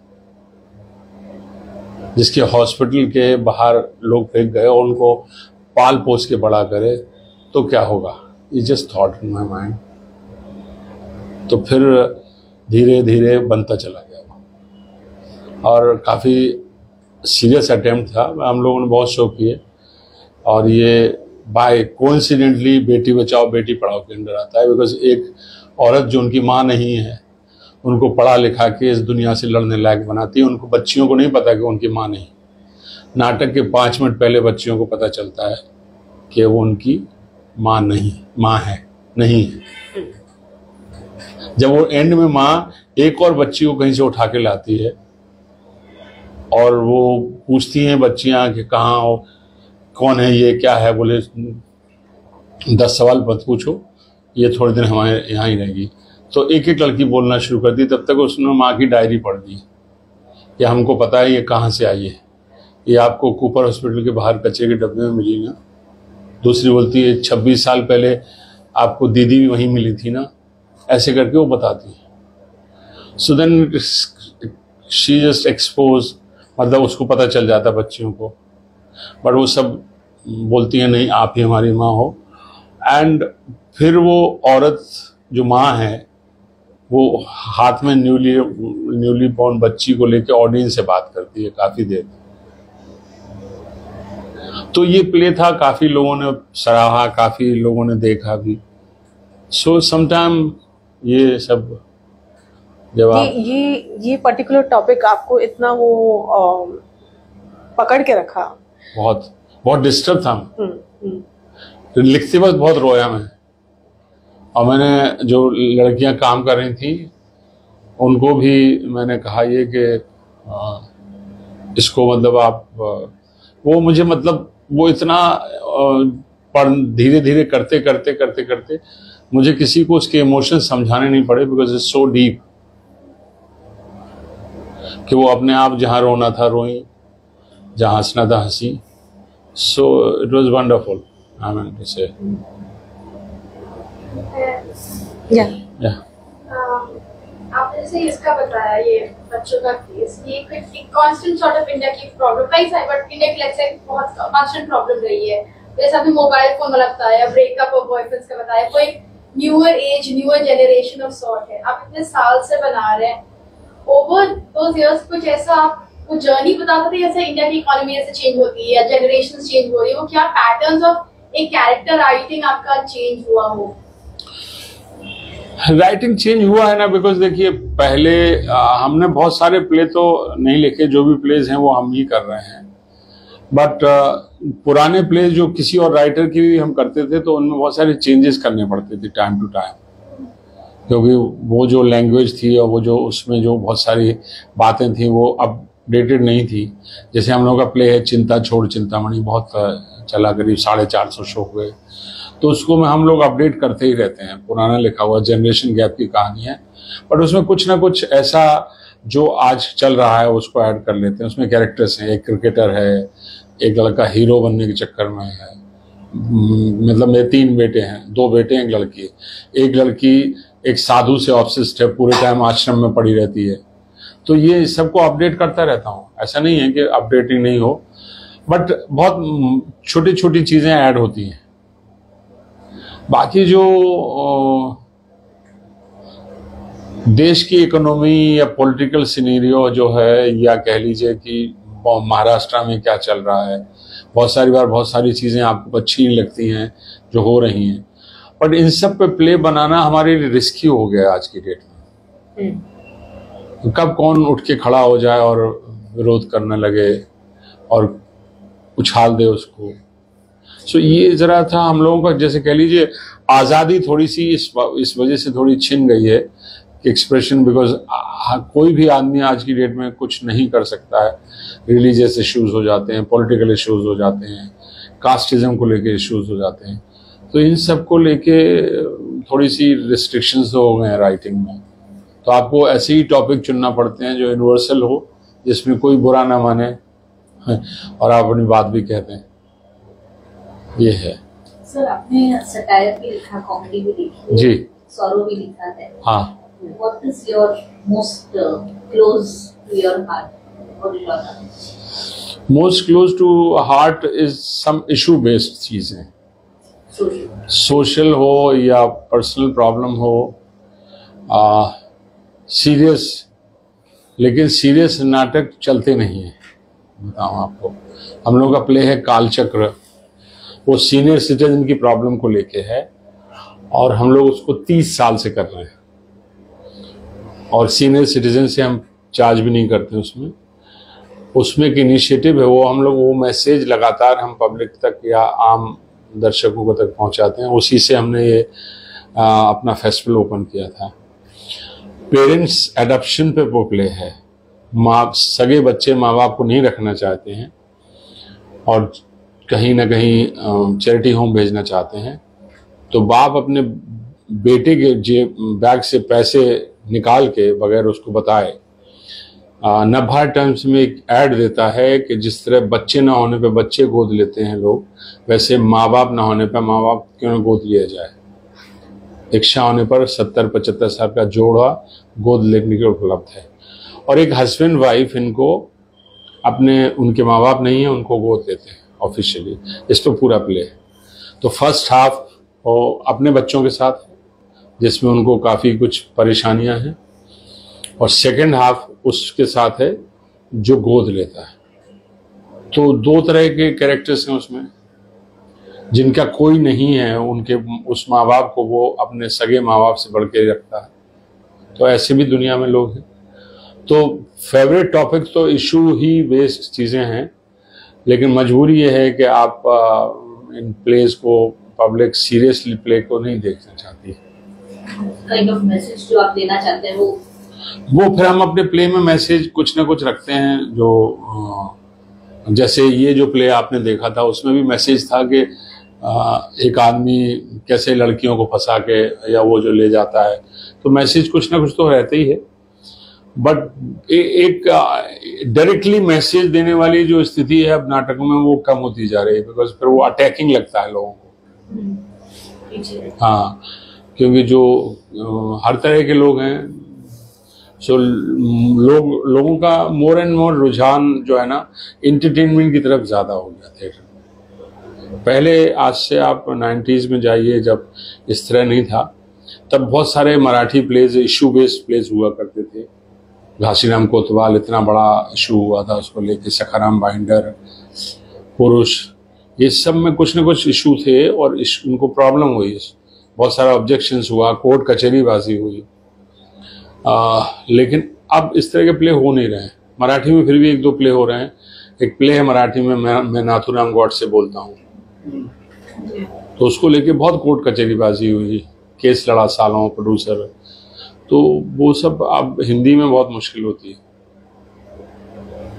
जिसके हॉस्पिटल के बाहर लोग फेंक गए और उनको पाल पोस के बड़ा करे, तो क्या होगा। ये just thought in my mind. तो फिर धीरे धीरे बनता चला गया और काफ़ी सीरियस अटेम्प्ट था। हम लोगों ने बहुत शो किए और ये बाय कोइंसिडेंटली बेटी बचाओ बेटी पढ़ाओ के अंदर आता है। बिकॉज एक औरत जो उनकी माँ नहीं है, उनको पढ़ा लिखा के इस दुनिया से लड़ने लायक बनाती है। उनको बच्चियों को नहीं पता कि उनकी माँ नहीं। नाटक के 5 मिनट पहले बच्चियों को पता चलता है कि वो उनकी माँ नहीं, माँ है नहीं है। जब वो एंड में माँ एक और बच्ची को कहीं से उठा के लाती है और वो पूछती हैं बच्चियां कि कहाँ हो, कौन है ये, क्या है। बोले 10 सवाल मत पूछो, ये थोड़े दिन हमारे यहाँ ही रहेगी। तो एक एक लड़की बोलना शुरू कर दी। तब तक उसने माँ की डायरी पढ़ दी कि हमको पता है ये कहाँ से आई है, ये आपको कूपर हॉस्पिटल के बाहर कचरे के डब्बे में मिली ना। दूसरी बोलती है 26 साल पहले आपको दीदी भी वहीं मिली थी ना। ऐसे करके वो बताती है। So then she just expose, मतलब उसको पता चल जाता बच्चियों को। बट वो सब बोलती हैं नहीं आप ही हमारी माँ हो। एंड फिर वो औरत जो माँ है वो हाथ में न्यूली बॉर्न बच्ची को लेकर ऑडियंस से बात करती है काफी देर। तो ये प्ले था, काफी लोगों ने सराहा, काफी लोगों ने देखा भी। सो समटाइम ये सब जब ये पर्टिकुलर टॉपिक आपको इतना वो पकड़ के रखा। बहुत डिस्टर्ब था। तो लिखते वक्त बहुत रोया मैं। और मैंने जो लड़कियां काम कर रही थी उनको भी मैंने कहा ये कि इसको मतलब आप वो मुझे मतलब वो इतना धीरे धीरे करते करते करते करते मुझे किसी को उसके इमोशन समझाने नहीं पड़े। बिकॉज इट्स सो डीप कि वो अपने आप जहाँ रोना था रोई, जहाँ हंसना था हंसी। So it was wonderful. I mean to say आपने जैसे इसका बताया ये बच्चों का केस, ये कांस्टेंट सॉर्ट ऑफ इंडिया की प्रॉब्लम नहीं है, बट इंडिया की लाइफ से बहुत कांस्टेंट प्रॉब्लम रही है। जैसे आपने मोबाइल फोन वाला बताया, ब्रेकअप और बॉयफ्रेंड्स का बताया, कोई newer age newer generation of sort है। आप इतने साल से बना रहे हैं, ओवर दोस इयर्स कुछ ऐसा आपको जर्नी बताते थे जैसे इंडिया की इकोनॉमी ऐसे चेंज होती है या जनरेशन चेंज हो रही है, वो क्या पैटर्न्स ऑफ एक कैरेक्टर राइटिंग आपका चेंज हुआ हो? राइटिंग चेंज हुआ है ना। बिकॉज देखिए पहले हमने बहुत सारे प्ले तो नहीं लिखे, जो भी प्लेज हैं वो हम ही कर रहे हैं। बट पुराने प्लेज जो किसी और राइटर की भी हम करते थे तो उनमें बहुत सारे चेंजेस करने पड़ते थे टाइम टू टाइम। क्योंकि वो जो लैंग्वेज थी और वो जो उसमें जो बहुत सारी बातें थी वो अपडेटेड नहीं थी। जैसे हम लोगों का प्ले है चिंता छोड़ चिंतामणि, बहुत चला, करीब 450 शो हुए, तो उसको में हम लोग अपडेट करते ही रहते हैं। पुराना लिखा हुआ जनरेशन गैप की कहानी है, बट उसमें कुछ ना कुछ ऐसा जो आज चल रहा है उसको ऐड कर लेते हैं। उसमें कैरेक्टर्स हैं, एक क्रिकेटर है, एक लड़का हीरो बनने के चक्कर में है, मतलब मेरे 3 बेटे हैं, 2 बेटे हैं, एक लड़की एक साधु से ऑब्सेस्ड है, पूरे टाइम आश्रम में पड़ी रहती है। तो ये सबको अपडेट करता रहता हूँ, ऐसा नहीं है कि अपडेटिंग नहीं हो, बट बहुत छोटी छोटी चीजें ऐड होती हैं। बाकी जो देश की इकोनॉमी या पॉलिटिकल सिनेरियो जो है, या कह लीजिए कि महाराष्ट्र में क्या चल रहा है, बहुत सारी बार बहुत सारी चीजें आपको अच्छी नहीं लगती हैं जो हो रही हैं, बट इन सब पे प्ले बनाना हमारे लिए रिस्की हो गया आज की डेट में। कब कौन उठ के खड़ा हो जाए और विरोध करने लगे और उछाल दे उसको। सो ये जरा था हम लोगों का, जैसे कह लीजिए आज़ादी थोड़ी सी इस वजह से थोड़ी छिन गई है एक्सप्रेशन, बिकॉज कोई भी आदमी आज की डेट में कुछ नहीं कर सकता है। रिलीजियस इश्यूज हो जाते हैं, पॉलिटिकल इश्यूज हो जाते हैं, कास्टिज्म को लेके इश्यूज हो जाते हैं, तो इन सब को लेके थोड़ी सी रिस्ट्रिक्शंस हो गए हैं राइटिंग में। तो आपको ऐसे ही टॉपिक चुनना पड़ते हैं जो यूनिवर्सल हो, जिसमें कोई बुरा ना माने और आप अपनी बात भी कहते हैं। ये है सर, आपने सटायर भी लिखा, कॉमेडी भी लिखी, जी, सॉरो भी लिखा है। हाँ। What is your most close to your heart? What is your heart? Most close to heart is some issue based चीजें, सोशल हो या पर्सनल प्रॉब्लम हो, सीरियस, लेकिन सीरियस नाटक चलते नहीं है। बताऊं आपको, हम लोग का प्ले है कालचक्र, वो सीनियर सिटीजन की प्रॉब्लम को लेके है और हम लोग उसको 30 साल से कर रहे हैं, और सीनियर सिटीजन से हम चार्ज भी नहीं करते। उसमें एक इनिशिएटिव है, वो हम लोग वो मैसेज लगातार हम पब्लिक तक या आम दर्शकों तक पहुंचाते हैं। उसी से हमने ये अपना फेस्टिवल ओपन किया था। पेरेंट्स एडॉप्शन पे वो प्ले है। सगे बच्चे माँ बाप को नहीं रखना चाहते हैं और कहीं ना कहीं चैरिटी होम भेजना चाहते हैं, तो बाप अपने बेटे के बैग से पैसे निकाल के बगैर उसको बताए नभार टर्म्स में एक ऐड देता है कि जिस तरह बच्चे ना होने पे बच्चे गोद लेते हैं लोग, वैसे माँ बाप ना होने पे माँ बाप क्यों न गोद लिया जाए। इच्छा होने पर 70-75 साल का जोड़ा गोद लेने के उपलब्ध है, और एक हस्बैंड वाइफ इनको उनके माँ बाप नहीं है, उनको गोद लेते हैं ऑफिशियली। इस पर पूरा प्ले है। तो फर्स्ट हाफ वो अपने बच्चों के साथ जिसमें उनको काफ़ी कुछ परेशानियां हैं, और सेकंड हाफ उसके साथ है जो गोद लेता है। तो 2 तरह के कैरेक्टर्स हैं उसमें, जिनका कोई नहीं है, उनके उस माँ बाप को वो अपने सगे माँ बाप से बढ़ के रखता है। तो ऐसे भी दुनिया में लोग हैं। तो फेवरेट टॉपिक तो इशू ही बेस्ड चीज़ें हैं, लेकिन मजबूरी ये है कि आप इन प्लेस को पब्लिक सीरियसली प्ले को नहीं देखना चाहती। काइंड ऑफ मैसेज जो आप देना चाहते हैं वो फिर हम अपने प्ले में मैसेज कुछ ना कुछ रखते हैं। जो जैसे ये जो प्ले आपने देखा था उसमें भी मैसेज था कि एक आदमी कैसे लड़कियों को फंसा के या वो जो ले जाता है, तो मैसेज कुछ ना कुछ तो रहते ही है। बट एक डायरेक्टली मैसेज देने वाली जो स्थिति है अब नाटकों में वो कम होती जा रही है, बिकॉज फिर वो अटैकिंग लगता है लोगों को। हाँ, क्योंकि जो हर तरह के लोग हैं, सो लोगों का मोर एंड मोर रुझान जो है ना एंटरटेनमेंट की तरफ ज़्यादा हो गया थिएटर। पहले आज से आप 90s में जाइए जब इस तरह नहीं था, तब बहुत सारे Marathi plays issue based plays हुआ करते थे। घासीराम कोतवाल इतना बड़ा इशू हुआ था, उसको लेके सखाराम बाइंडर, पुरुष, ये सब में कुछ न कुछ इशू थे और उनको प्रॉब्लम हुई, बहुत सारा ऑब्जेक्शंस हुआ, कोर्ट कचहरीबाजी हुई। लेकिन अब इस तरह के प्ले हो नहीं रहे हैं। मराठी में फिर भी 1-2 प्ले हो रहे हैं। एक प्ले है मराठी में, मैं नाथुराम गौड से बोलता हूँ, तो उसको लेके बहुत कोर्ट कचहरीबाजी हुई, केस लड़ा सालों प्रोड्यूसर, तो वो सब अब हिंदी में बहुत मुश्किल होती है,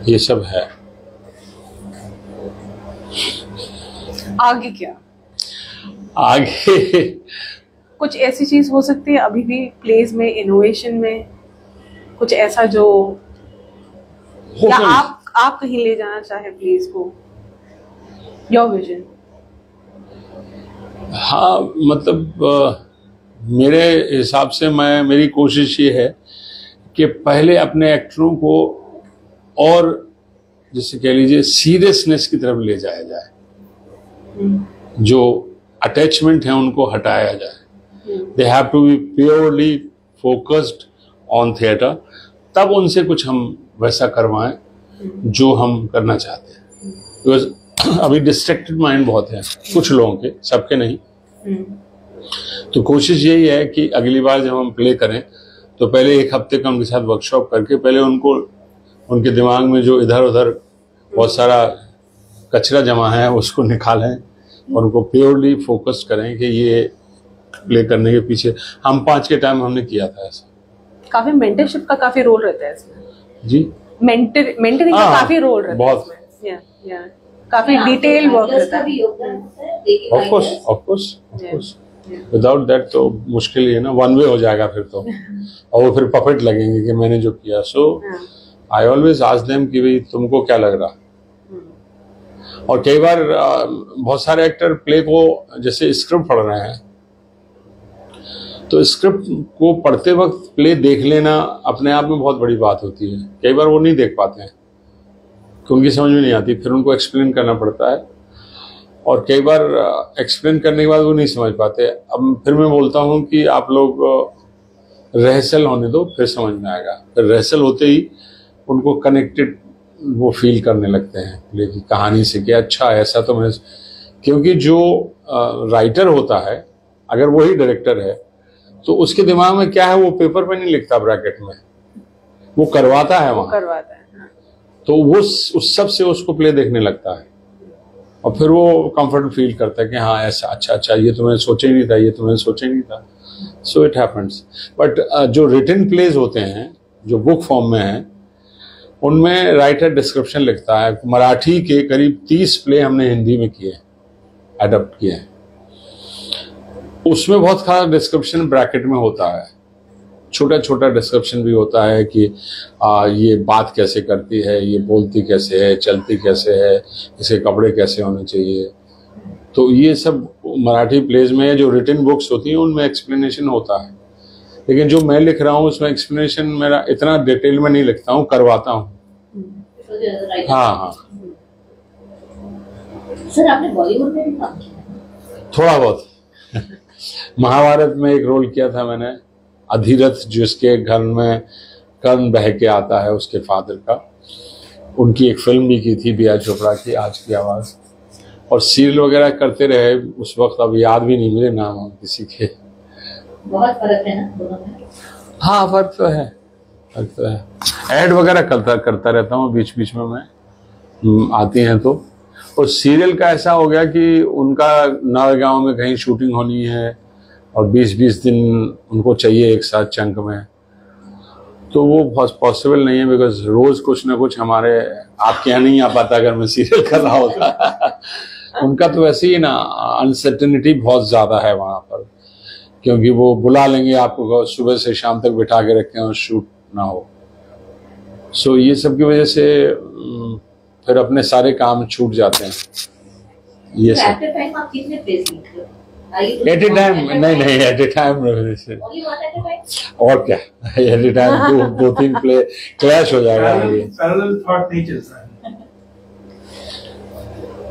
ये सब है। आगे क्या? आगे कुछ ऐसी चीज हो सकती है अभी भी प्लेज में, इनोवेशन में, कुछ ऐसा जो या आप कहीं ले जाना चाहे प्लेज को, योर विजन? हाँ, मतलब मेरे हिसाब से मेरी कोशिश ये है कि पहले अपने एक्टरों को और जैसे कह लीजिए सीरियसनेस की तरफ ले जाया जाए, जो अटैचमेंट है उनको हटाया जाए। They have to be purely focused on theatre, तब उनसे कुछ हम वैसा करवाएं जो हम करना चाहते हैं। बिकॉज अभी डिस्ट्रैक्टेड माइंड बहुत है कुछ लोगों के, सबके नहीं। तो कोशिश यही है कि अगली बार जब हम प्ले करें तो पहले एक हफ्ते का उनके साथ वर्कशॉप करके पहले उनको, उनके दिमाग में जो इधर उधर बहुत सारा कचरा जमा है उसको निकालें और उनको प्योरली फोकस करें कि ये प्ले करने के पीछे। हम 5 के टाइम हमने किया था ऐसा। काफी मेंटरशिप का काफी रोल रहता है इसमें जी। मेंटरिंग का काफी रोल रहता है बहुत इसमें। काफी डिटेल वर्क रहता है। ऑफ कोर्स विदाउट दैट तो मुश्किल ही है ना, वन वे हो जाएगा फिर तो और वो फिर पपेट लगेंगे कि मैंने जो किया। सो आई ऑलवेज आस्क देम कि भाई तुमको क्या लग रहा। और कई बार बहुत सारे एक्टर प्ले को जैसे स्क्रिप्ट पढ़ रहे हैं तो स्क्रिप्ट को पढ़ते वक्त प्ले देख लेना अपने आप में बहुत बड़ी बात होती है। कई बार वो नहीं देख पाते हैं कि उनकी समझ में नहीं आती, फिर उनको एक्सप्लेन करना पड़ता है और कई बार एक्सप्लेन करने के बाद वो नहीं समझ पाते। अब फिर मैं बोलता हूँ कि आप लोग रिहर्सल होने दो, फिर समझ में आएगा। फिर रिहर्सल होते ही उनको कनेक्टेड वो फील करने लगते हैं प्ले की कहानी से कि अच्छा ऐसा तो मैं, क्योंकि जो राइटर होता है अगर वही डायरेक्टर है तो उसके दिमाग में क्या है वो पेपर पे नहीं लिखता ब्रैकेट में, वो करवाता है वहां, करवाता है। तो वो उस सब से उसको प्ले देखने लगता है और फिर वो कंफर्ट फील करता है कि हाँ ऐसा, अच्छा ये तो मैंने सोचा ही नहीं था, ये तो मैंने सोचा ही नहीं था। So it happens. बट जो रिटन प्लेज होते हैं जो बुक फॉर्म में है उनमें राइटर डिस्क्रिप्शन लिखता है। मराठी के करीब 30 प्ले हमने हिंदी में किए, एडप्ट किए हैं। उसमें बहुत खास डिस्क्रिप्शन ब्रैकेट में होता है, छोटा छोटा डिस्क्रिप्शन भी होता है कि ये बात कैसे करती है, ये बोलती कैसे है, चलती कैसे है, इसके कपड़े कैसे होने चाहिए। तो ये सब मराठी प्लेज में जो रिटन बुक्स होती हैं उनमें एक्सप्लेनेशन होता है। लेकिन जो मैं लिख रहा हूँ उसमें एक्सप्लेनेशन मेरा इतना डिटेल में नहीं लिखता हूँ, करवाता हूँ। हाँ सर, आपने बॉलीवुड में भी काम किया? थोड़ा बहुत महाभारत में एक रोल किया था मैंने, अधिरथ, जिसके घर में कर्ण बह के आता है उसके फादर का। उनकी एक फिल्म भी की थी बिया चोपड़ा की, आज की आवाज। और सीरियल वगैरह करते रहे उस वक्त, अब याद भी नहीं मुझे नाम किसी के। बहुत फर्क है ना दोनों में? हाँ फर्क तो है, फर्क तो है। एड वगैरह करता रहता हूँ बीच बीच में, मैं आती हैं तो। और सीरियल का ऐसा हो गया कि उनका नौगांव में कहीं शूटिंग होनी है और 20-20 दिन उनको चाहिए एक साथ चंक में, तो वो पॉसिबल नहीं है। बिकॉज रोज कुछ ना कुछ हमारे आपके यहाँ नहीं आ पाता अगर मैं सीरियल कर रहा होता। उनका तो वैसे ही ना अनसर्टेनिटी बहुत ज्यादा है वहां पर, क्योंकि वो बुला लेंगे आपको सुबह से शाम तक बिठा के रखें और शूट ना हो। सो ये सब की वजह से फिर अपने सारे काम छूट जाते हैं। ये सब एट ए टाइम आप कितने प्लेस लिखते हो? एट ए टाइम नहीं, एट ए टाइम और क्या, at a time 2-3 play clash हो जाएगा। पैरेलल थॉट नहीं चलता है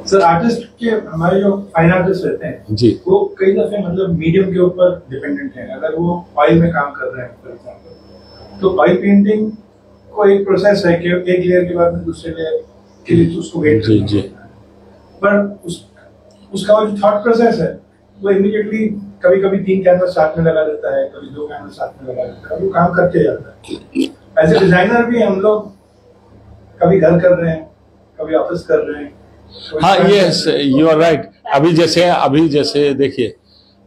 सर। आर्टिस्ट के, हमारे जो फाइन आर्टिस्ट रहते हैं जी, वो कई दफे मतलब मीडियम के ऊपर डिपेंडेंट है। अगर वो ऑयल में काम कर रहे हैं फॉर एग्जांपल, तो ऑयल पेंटिंग को एक प्रोसेस है कि एक लेयर के बाद में दूसरे लेयर के लिए उसको वेट करना होता है। पर उसका वो जो थॉट प्रोसेस है वो इमीडिएटली कभी कभी 3 कैनवस साथ में लगा देता है, कभी 2 कैनवस साथ में लगा देता है, वो काम करते जाता है। एज ए डिजाइनर भी हम लोग कभी घर कर रहे हैं, कभी ऑफिस कर रहे हैं। हाँ, यस, यू आर राइट। अभी जैसे देखिए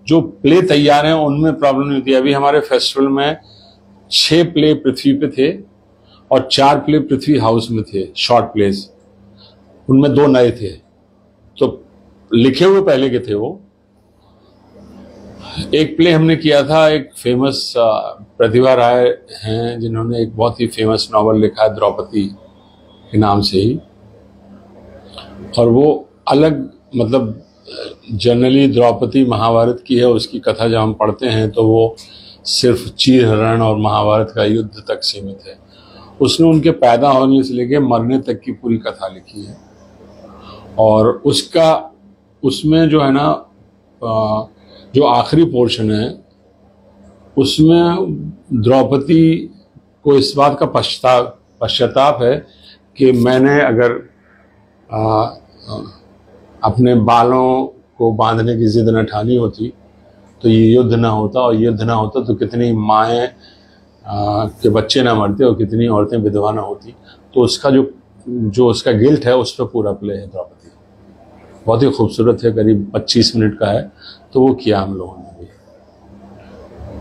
जो प्ले तैयार हैं उनमें प्रॉब्लम नहीं होती है। अभी हमारे फेस्टिवल में 6 प्ले पृथ्वी पे थे और 4 प्ले पृथ्वी हाउस में थे, शॉर्ट प्लेस। उनमें 2 नए थे, तो लिखे हुए पहले के थे वो। एक प्ले हमने किया था, एक फेमस प्रतिभा राय हैं जिन्होंने एक बहुत ही फेमस नॉवल लिखा है द्रौपदी के नाम से ही, और वो अलग मतलब जनरली द्रौपदी महाभारत की है, उसकी कथा जब हम पढ़ते हैं तो वो सिर्फ चीर हरण और महाभारत का युद्ध तक सीमित है। उसने उनके पैदा होने से लेकर मरने तक की पूरी कथा लिखी है, और उसमें जो है ना जो आखिरी पोर्शन है उसमें द्रौपदी को इस बात का पश्चाताप है कि मैंने अगर अपने बालों को बांधने की जिद न ठानी होती तो ये युद्ध ना होता, और युद्ध ना होता तो कितनी माएँ के बच्चे ना मरते और कितनी औरतें विधवा ना होती। तो उसका जो उसका गिल्ट है उस पर पूरा प्ले है द्रौपदी। बहुत ही खूबसूरत है, करीब 25 मिनट का है, तो वो किया हम लोगों ने भी।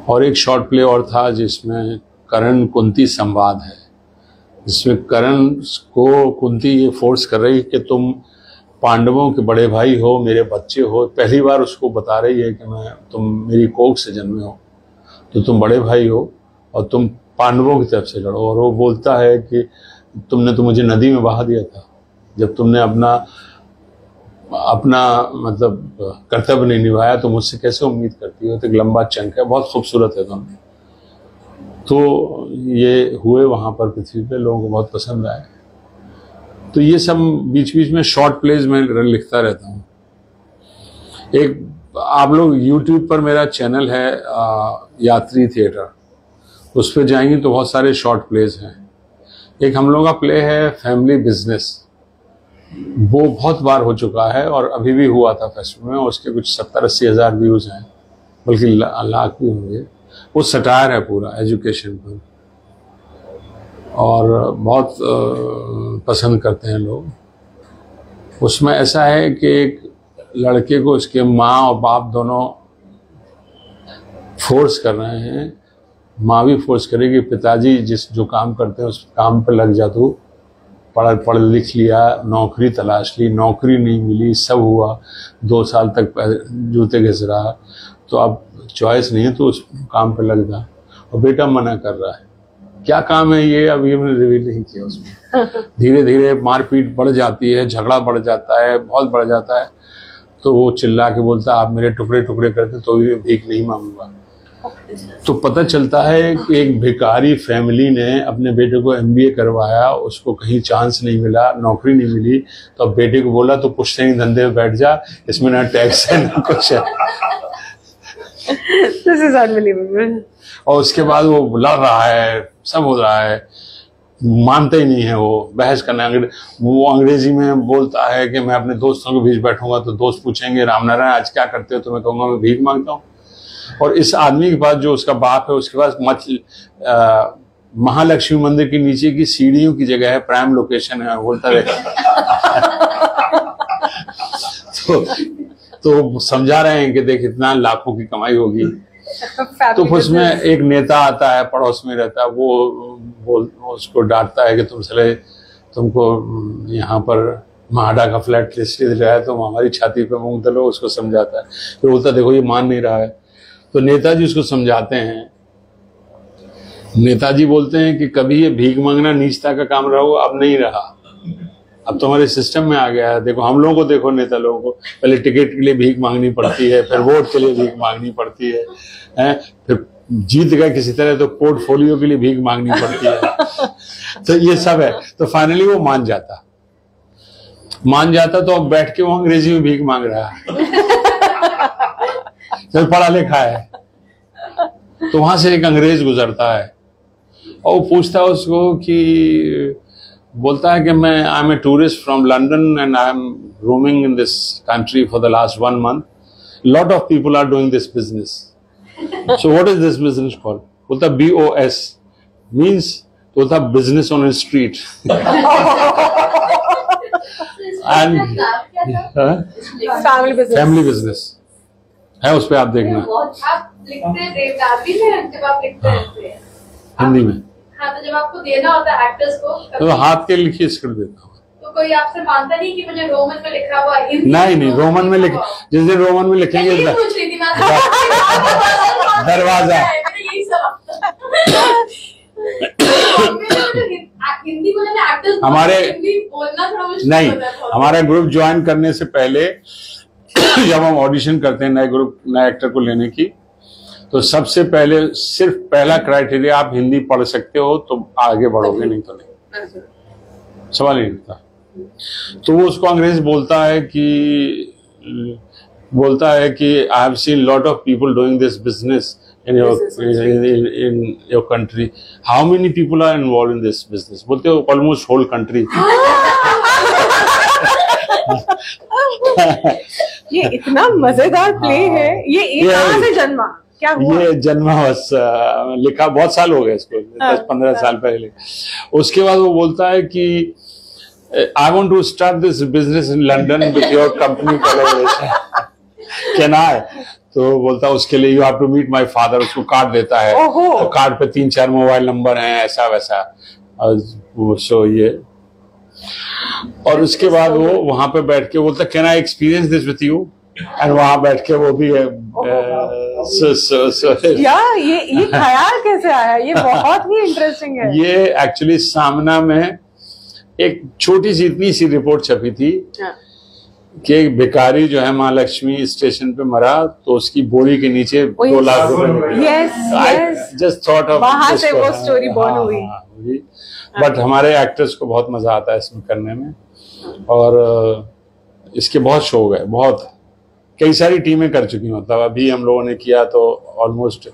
और एक शॉर्ट प्ले और था जिसमें कर्ण कुंती संवाद है, जिसमें कर्ण को कुंती ये फोर्स कर रही कि तुम पांडवों के बड़े भाई हो, मेरे बच्चे हो। पहली बार उसको बता रही है कि तुम मेरी कोख से जन्मे हो, तो तुम बड़े भाई हो और तुम पांडवों की तरफ से लड़ो। और वो बोलता है कि तुमने तो मुझे नदी में बहा दिया था, जब तुमने अपना मतलब कर्तव्य नहीं निभाया तो मुझसे कैसे उम्मीद करती हो। तो एक लंबा चंक है, बहुत खूबसूरत है दोनों। तो ये हुए वहाँ पर पृथ्वी पे, लोगों को बहुत पसंद आए। तो ये सब बीच बीच में शॉर्ट प्लेज में लिखता रहता हूँ। एक आप लोग YouTube पर मेरा चैनल है यात्री थिएटर, उस पर जाएंगे तो बहुत सारे शॉर्ट प्लेज हैं। एक हम लोग का प्ले है फैमिली बिजनेस, वो बहुत बार हो चुका है और अभी भी हुआ था फेस्टिवल में। उसके कुछ 70-80 हज़ार व्यूज़ हैं, बल्कि लाख भी होंगे। वो सटायर है पूरा एजुकेशन पर, और बहुत पसंद करते हैं लोग। उसमें ऐसा है कि एक लड़के को उसके माँ और बाप दोनों फोर्स कर रहे हैं। माँ भी फोर्स करेगी, पिताजी जो काम करते हैं उस काम पे लग जा, तू पढ़ लिख लिया, नौकरी तलाश ली, नौकरी नहीं मिली, सब हुआ, 2 साल तक जूते घिस रहा, तो अब चॉइस नहीं है तो उस काम पे लग जा। और बेटा मना कर रहा है। क्या काम है ये अभी हमने रिवील नहीं किया उसमें। धीरे धीरे मारपीट बढ़ जाती है, झगड़ा बढ़ जाता है, बहुत बढ़ जाता है। तो वो चिल्ला के बोलता है आप मेरे टुकड़े टुकड़े करते तो भी भीख नहीं मांगूंगा। तो पता चलता है कि एक भिखारी फैमिली ने अपने बेटे को MBA करवाया, उसको कहीं चांस नहीं मिला, नौकरी नहीं मिली, तो अब बेटे को बोला तो पुश्तैनी धंधे में बैठ जा, इसमें ना टैक्स है ना कुछ है। This is unbelievable. और उसके बाद वो लड़ रहा है, सब हो रहा है, मानते ही नहीं है वो, बहस करना। वो अंग्रेजी में बोलता है कि मैं अपने दोस्तों के बीच बैठूंगा तो दोस्त पूछेंगे रामनारायण आज क्या करते हो, तो मैं कहूँगा मैं भीख मांगता हूँ। और इस आदमी के पास जो उसका बाप है उसके पास महालक्ष्मी मंदिर के नीचे की सीढ़ियों की जगह है, प्राइम लोकेशन है, बोलता रहता। तो समझा रहे हैं कि देख इतना लाखों की कमाई होगी। तो उसमें एक नेता आता है, पड़ोस में रहता है, वो उसको डांटता है कि तुमको यहाँ पर महाडा का फ्लैट लिस्ट रहा है, तुम हमारी छाती पे मूंग दलो। उसको समझाता है, फिर बोलता देखो ये मान नहीं रहा है। तो नेताजी उसको समझाते हैं। नेताजी बोलते हैं कि कभी ये भीख मांगना नीचता का काम रहा हो, अब नहीं रहा, अब तो हमारे सिस्टम में आ गया है। देखो हम लोगों को, देखो नेता लोगों को पहले टिकट के लिए भीख मांगनी पड़ती है, फिर वोट के लिए भीख मांगनी पड़ती है, फिर जीत गए किसी तरह तो पोर्टफोलियो के लिए भीख मांगनी पड़ती है। तो ये सब है। तो फाइनली वो मान जाता तो अब बैठ के वो अंग्रेजी में भीख मांग रहा है। जब पढ़ा लिखा है तो वहां से एक अंग्रेज गुजरता है और वो पूछता है उसको कि, बोलता है कि I am a tourist from London and I am roaming in this country for the last 1 month. Lot of people are doing this business, so what is this business called? बोलता BOS मीन्स, तो बोलता business on a street. And family business है, उस पर आप देखना। आप लिखते देवदासी में जब आप लिखते रहते हैं हिंदी में। हाँ, तो जब आपको देना होता है एक्टर्स को तो हाथ के लिखी स्क्रिप्ट देता हूँ। तो कोई आपसे मानता नहीं कि मुझे रोमन में लिखा हुआ हिंदी? नहीं, रोमन में लिख, जिस दिन रोमन में लिखेंगे यही पूछ रही थी मैं। दरवाजा। यही सब हिंदी बोलने में एक्टर्स हिंदी बोलना थोड़ा मुश्किल नहीं, होता है। हमारा ग्रुप ज्वाइन करने से पहले जब हम ऑडिशन करते हैं नए एक्टर को लेने की, तो सबसे पहले सिर्फ पहला क्राइटेरिया आप हिंदी पढ़ सकते हो तो आगे बढ़ोगे, नहीं तो नहीं, सवाल ही नहीं था। तो वो उसको अंग्रेज बोलता है कि I have seen lot of people doing this business in your country. How many people are involved in this business? बोलते हो almost whole country. ये इतना मजेदार प्ले है। ये कहाँ से जन्मा, क्या हुआ? ये जन्मा बस लिखा बहुत साल हो गए इसको, 10-15 साल पहले। उसके बाद वो बोलता है कि I want to start this business in London with your company collaboration. Can I? तो बोलता है उसके लिए you have to meet my father. उसको कार्ड देता है, तो कार्ड पे 3-4 मोबाइल नंबर हैं, ऐसा वैसा। सो ये, और उसके बाद वो वहां पे बैठ के बोलता can I experience this with you, and वहां बैठ के वो भी ये ख्याल कैसे आया? ये बहुत ही इंटरेस्टिंग है। ये एक्चुअली सामना में एक छोटी सी इतनी सी रिपोर्ट छपी थी कि एक भिखारी जो है महालक्ष्मी स्टेशन पे मरा, तो उसकी बोरी के नीचे 2 लाख रुपए। यस, जस्ट थॉट ऑफ, वहां से वो स्टोरी बॉर्न हुई। बट हमारे एक्टर्स को बहुत मजा आता है इसमें करने में, और इसके बहुत शो गए, बहुत कई सारी टीमें कर चुकी, मतलब अभी हम लोगों ने किया तो ऑलमोस्ट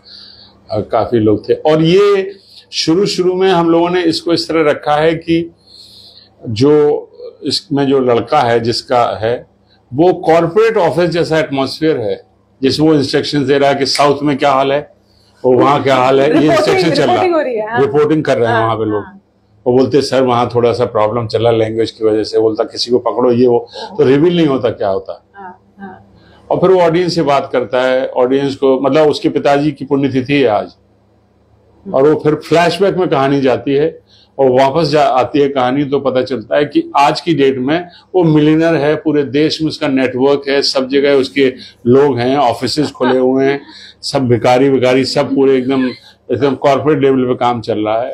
काफी लोग थे। और ये शुरू में हम लोगों ने इसको इस तरह रखा है कि जो इसमें जो लड़का है जिसका है वो कॉर्पोरेट ऑफिस जैसा एटमॉस्फेयर है, जिसमें वो इंस्ट्रक्शन दे रहा है कि साउथ में क्या हाल है और वहाँ क्या हाल है, ये इंस्ट्रक्शन चल रहा है, रिपोर्टिंग कर रहे हैं वहां पे लोग। वो बोलते सर वहाँ थोड़ा सा प्रॉब्लम चला लैंग्वेज की वजह से, बोलता किसी को पकड़ो ये वो, तो रिवील नहीं होता क्या होता। और फिर वो ऑडियंस से बात करता है, ऑडियंस को, मतलब उसके पिताजी की पुण्यतिथि है आज, और वो फिर फ्लैशबैक में कहानी जाती है और वापस आती है कहानी, तो पता चलता है कि आज की डेट में वो मिलियनर है, पूरे देश में उसका नेटवर्क है, सब जगह उसके लोग हैं, ऑफिसेज खुले हुए हैं, सब भिखारी सब पूरे एकदम कॉर्पोरेट लेवल पे काम चल रहा है।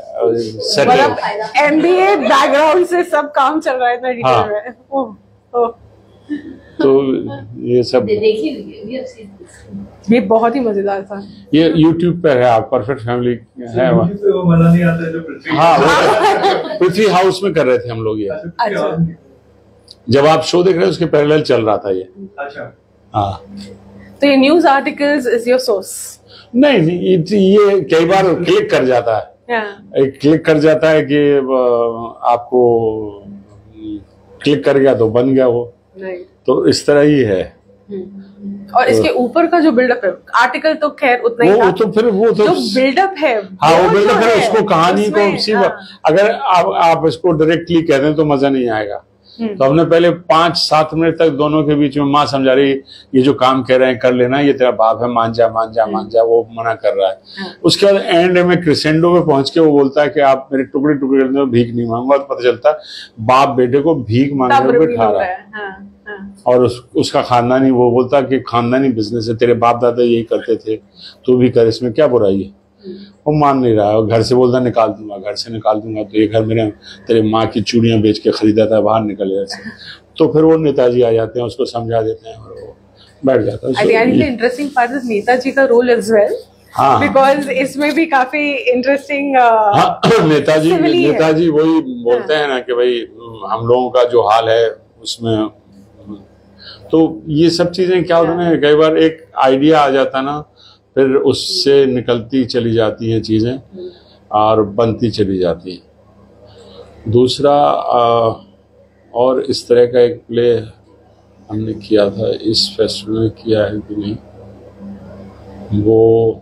मतलब MBA बैकग्राउंड से सब काम चल रहा है इतना डिटेल में। तो ये सब ये बहुत ही मजेदार था। ये YouTube पे है, आप परफेक्ट फैमिली है वहाँ। वो मजा नहीं आता जो पृथ्वी। हाँ, पृथ्वी हाउस में कर रहे थे हम लोग ये। अच्छा, जब आप शो देख रहे हैं उसके पैरेलल चल रहा था ये। अच्छा, हाँ। तो ये news articles is your source? नहीं, ये कई बार क्लिक कर जाता है, क्लिक कर जाता है कि आपको क्लिक कर गया तो बन गया वो, तो इस तरह ही है। और इसके ऊपर का जो बिल्डअप है, आर्टिकल तो खैर उतना ही था, तो फिर वो तो जो बिल्डअप है, हाँ वो बिल्डअप है, उसको कहानी को अगर आप इसको डायरेक्टली कह दें तो मजा नहीं आएगा। तो हमने पहले 5-7 मिनट तक दोनों के बीच में माँ समझा रही ये जो काम कह रहे हैं कर लेना, ये तेरा बाप है, मान जा, वो मना कर रहा है। उसके बाद एंड में क्रिसेंडो में पहुंच के वो बोलता है कि आप मेरे टुकड़े कर दो, भीख नहीं मांगूंगा। तो पता चलता बाप बेटे को भीख मांगने में बिठा रहा है, और उसका खानदानी, वो बोलता कि खानदानी बिजनेस है, तेरे बाप दादा यही करते थे, तू भी कर, इसमें क्या बुराई है। वो मान नहीं रहा है, घर से बोलता निकाल दूंगा, घर से निकाल दूंगा, तो ये घर मेरे तेरे माँ की चूड़ियां बेच के खरीदा था, बाहर निकल घर से। तो फिर वो नेताजी आ जाते हैं, उसको समझा देते हैं और वो बैठ जाता है। I think the interesting part is Netaji का रोल as well, because इसमें भी काफी इंटरेस्टिंग। नेताजी वही बोलते हैं ना कि भाई हम लोगों का जो हाल है उसमें, तो ये सब चीजें क्या होता है, कई बार एक आइडिया आ जाता ना, फिर उससे निकलती चली जाती हैं चीजें और बनती चली जाती हैं। दूसरा और इस तरह का एक प्ले हमने किया था, इस फेस्टिवल में किया है कि नहीं, वो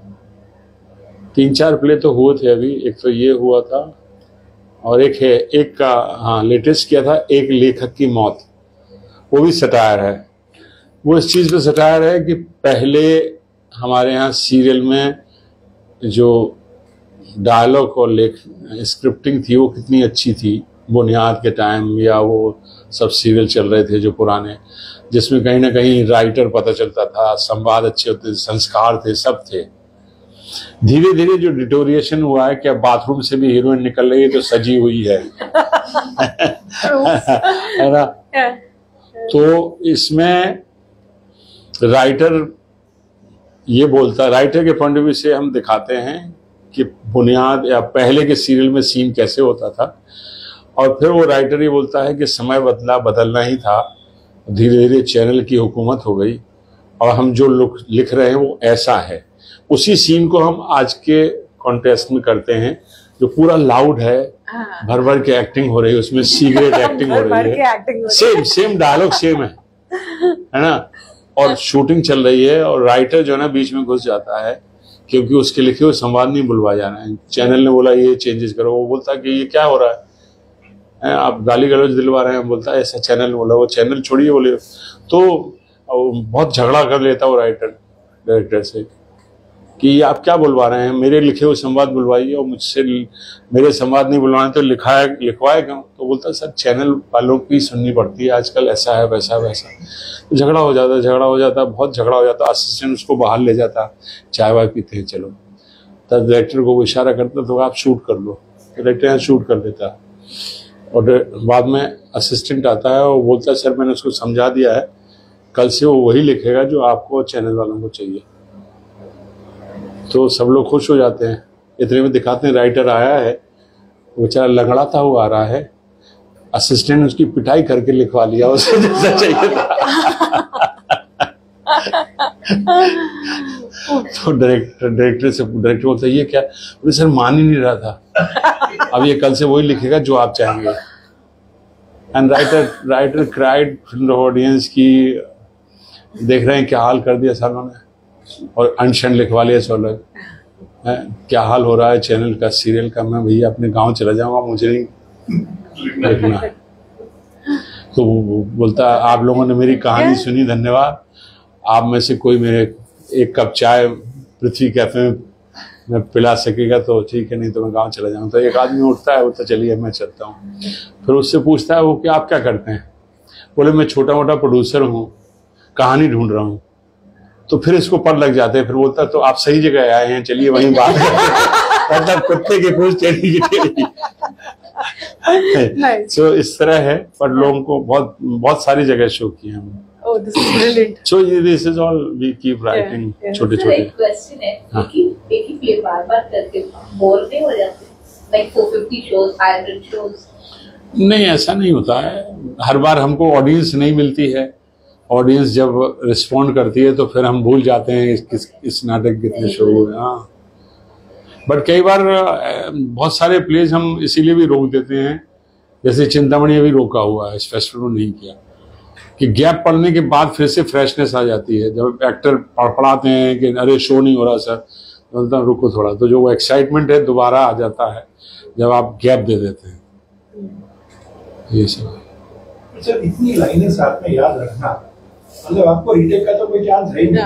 3-4 प्ले तो हुए थे अभी। एक तो ये हुआ था और एक का हाँ लेटेस्ट किया था, एक लेखक की मौत, वो भी सटायर है। वो इस चीज पे सटायर है कि पहले हमारे यहाँ सीरियल में जो डायलॉग और स्क्रिप्टिंग थी वो कितनी अच्छी थी बुनियाद के टाइम, या वो सब सीरियल चल रहे थे जो पुराने, जिसमें कहीं ना कहीं राइटर पता चलता था, संवाद अच्छे होते थे, संस्कार थे, सब थे। धीरे धीरे जो डिटोरिएशन हुआ है कि अब बाथरूम से भी हीरोइन निकल रही है तो सजी हुई है है ना। तो इसमें राइटर ये बोलता, राइटर के पॉइंट ऑफ व्यू से हम दिखाते हैं कि बुनियाद या पहले के सीरियल में सीन कैसे होता था, और फिर वो राइटर ये बोलता है कि समय बदलना ही था, धीरे धीरे चैनल की हुकूमत हो गई और हम जो लिख रहे हैं वो ऐसा है। उसी सीन को हम आज के कॉन्टेस्ट में करते हैं जो पूरा लाउड है, भर भर के एक्टिंग हो रही है, उसमें सीक्रेट एक्टिंग हो रही है, सेम डायलॉग सेम है ना, और शूटिंग चल रही है और राइटर जो है ना बीच में घुस जाता है क्योंकि उसके लिखे हुए संवाद नहीं बुलवा जाना है। चैनल ने बोला ये चेंजेस करो, वो बोलता कि ये क्या हो रहा है, आप गाली गलौज दिलवा रहे हैं, बोलता है ऐसा चैनल ने बोला, वो चैनल छोड़िए बोले, तो बहुत झगड़ा कर लेता वो राइटर डायरेक्टर से कि आप क्या बुलवा रहे हैं, मेरे लिखे हुए संवाद बुलवाइए और मुझसे मेरे संवाद नहीं बुलवाने तो लिखवाए क्यों। तो बोलता है सर चैनल वालों की सुननी पड़ती है आजकल, ऐसा है वैसा वैसा। तो झगड़ा हो जाता, बहुत झगड़ा हो जाता, असिस्टेंट उसको बाहर ले जाता, चाय वाय पीते हैं चलो, तब डायरेक्टर को इशारा करता तो आप शूट कर लो, डायरेक्टर शूट कर देता। और बाद में असिस्टेंट आता है और बोलता है सर मैंने उसको समझा दिया है, कल से वो वही लिखेगा जो आपको चैनल वालों को चाहिए। तो सब लोग खुश हो जाते हैं। इतने में दिखाते हैं राइटर आया है, वो बेचारा लंगड़ाता हुआ आ रहा है, असिस्टेंट ने उसकी पिटाई करके लिखवा लिया उसे जैसा चाहिए था। तो डायरेक्टर बोलता है ये क्या, बोले सर मान ही नहीं रहा था, अब ये कल से वही लिखेगा जो आप चाहेंगे। And writer cried in the audience की देख रहे हैं क्या हाल कर दिया सालों ने, और अनशन लिखवा लिया सब लोग, क्या हाल हो रहा है चैनल का, सीरियल का, मैं भैया अपने गांव चला जाऊंगा, मुझे नहीं लिखना है। तो बोलता आप लोगों ने मेरी कहानी सुनी, धन्यवाद, आप में से कोई मेरे एक कप चाय पृथ्वी कैफे में पिला सकेगा तो ठीक है, नहीं तो मैं गांव चला जाऊंगा। तो एक आदमी उठता है, बोलता चलिए मैं चलता हूँ। फिर उससे पूछता है वो कि आप क्या करते हैं, बोले मैं छोटा मोटा प्रोड्यूसर हूँ, कहानी ढूंढ रहा हूँ। तो फिर इसको पर लग जाते हैं, फिर बोलता तो आप सही जगह आए हैं, चलिए वहीं बात करते हैं। मतलब कुत्ते की पूछ टेढ़ी की टेढ़ी। तो इस तरह है, पर लोगों को बहुत सारी जगह शो किए हम। Oh, this is brilliant. So this is all we keep writing, छोटे-छोटे। एक क्वेश्चन है कि एक ही प्ले बार-बार करके बोर नहीं हो जाते? Like 450 shows, 500 shows. नहीं, ऐसा नहीं होता है। हर बार हमको ऑडियंस नहीं मिलती है। ऑडियंस जब रिस्पॉन्ड करती है तो फिर हम भूल जाते हैं इस नाटक कितने शो हुए। हाँ, बट कई बार बहुत सारे प्लेज हम इसीलिए भी रोक देते हैं, जैसे चिंतामणि अभी रोका हुआ है, इस फेस्टिवल में नहीं किया, कि गैप पड़ने के बाद फिर से फ्रेशनेस आ जाती है। जब एक्टर पढ़ाते हैं कि अरे शो नहीं हो रहा सर, तो रुको थोड़ा, तो जो वो एक्साइटमेंट है दोबारा आ जाता है जब आप गैप दे देते हैं। ये सब सर, इतनी लाइनें साथ में याद रखना, मतलब आपको रीटेक का तो कोई चांस है ही नहीं।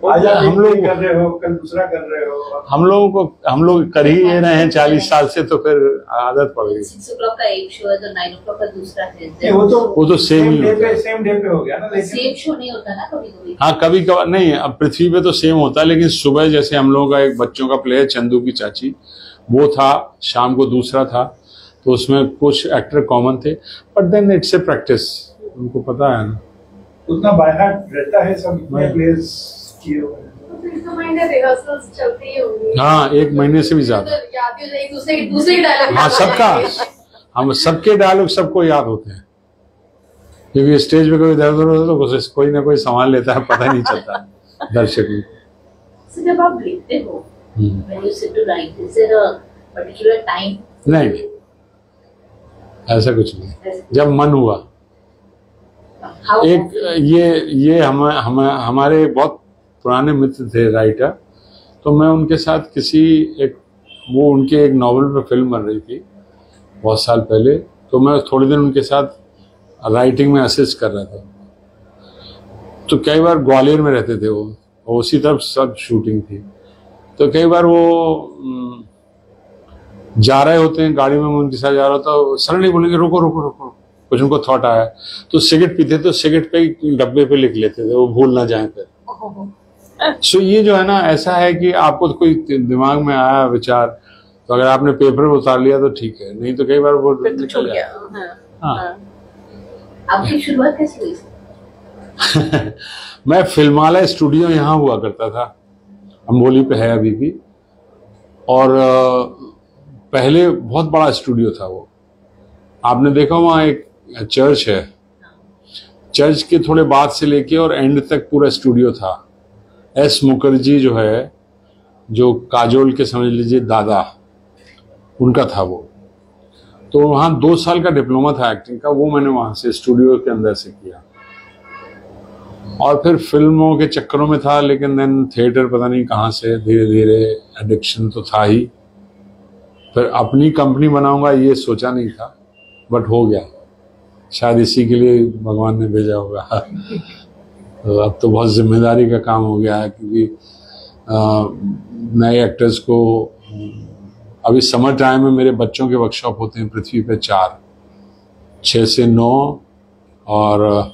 आज आप हम लोग कर रहे हो, कल दूसरा कर रहे हो, हम लोग कर ही ले रहे हैं 40 साल से, तो फिर आदत पड़ गई। 6 o'clock का एक शो है तो 9 o'clock का दूसरा है। वो तो सेम डे पे हो गया ना, लेकिन सेम शो नहीं होता ना कभी-कभी। हाँ, कभी कभार नहीं, अब पृथ्वी पे तो सेम होता है, लेकिन सुबह जैसे हम लोगों का एक बच्चों का प्ले है चंदू की चाची, वो था, शाम को दूसरा था, तो उसमें कुछ एक्टर कॉमन थे, but then it's a practice, उनको पता है ना, उतना बाय हार्ट रहता है सब, इतने प्लेस किए हुए। रिहर्सल्स चलती ही होंगी। हाँ, 1 महीने से भी ज्यादा। याद ही एक दूसरे डायलॉग। हाँ, हम सबके डायलॉग सबको याद होते हैं, क्योंकि स्टेज पे कोई दर्द होता है तो कोई ना कोई संभाल लेता है, पता नहीं चलता दर्शक को। जब आप लिखते हो, when you sit to write, is there a particular time? नहीं, ऐसा कुछ नहीं, जब मन हुआ। एक ये हमारे बहुत पुराने मित्र थे राइटर, तो मैं उनके साथ वो उनके एक नॉवल पे फिल्म बन रही थी बहुत साल पहले, तो मैं थोड़े दिन उनके साथ राइटिंग में असिस्ट कर रहा था। तो कई बार ग्वालियर में रहते थे वो, और उसी तरफ सब शूटिंग थी, तो कई बार वो जा रहे होते हैं गाड़ी में, मैं उनके साथ जा रहा होता तो सडनली बोलेंगे रुको रुको रुको, कुछ उनको थॉट आया तो सिगरेट पीते तो सिगरेट पे ही डब्बे पे लिख लेते थे, वो भूल ना जाए फिर। सो ये जो है ना, ऐसा है कि आपको तो कोई दिमाग में आया विचार, तो अगर आपने पेपर पे उतार लिया तो ठीक है, नहीं तो कई बार वो निकल गया। हाँ। आपकी शुरुआत कैसे हुई? मैं फिल्मालय स्टूडियो यहाँ हुआ करता था, अम्बोली पे है अभी भी, और पहले बहुत बड़ा स्टूडियो था वो। आपने देखा वहाँ एक चर्च है, चर्च के थोड़े बाद से लेके और एंड तक पूरा स्टूडियो था। एस मुखर्जी जो है, जो काजोल के समझ लीजिए दादा, उनका था वो। तो वहाँ 2 साल का डिप्लोमा था एक्टिंग का, वो मैंने वहाँ से स्टूडियो के अंदर से किया। और फिर फिल्मों के चक्करों में था, लेकिन देन थिएटर पता नहीं कहाँ से धीरे धीरे एडिक्शन तो था ही। फिर अपनी कंपनी बनाऊंगा ये सोचा नहीं था, बट हो गया, शायद इसी के लिए भगवान ने भेजा होगा। तो अब तो बहुत जिम्मेदारी का काम हो गया है, क्योंकि नए एक्टर्स को, अभी समर टाइम में मेरे बच्चों के वर्कशॉप होते हैं पृथ्वी पे 4, 6 से 9 और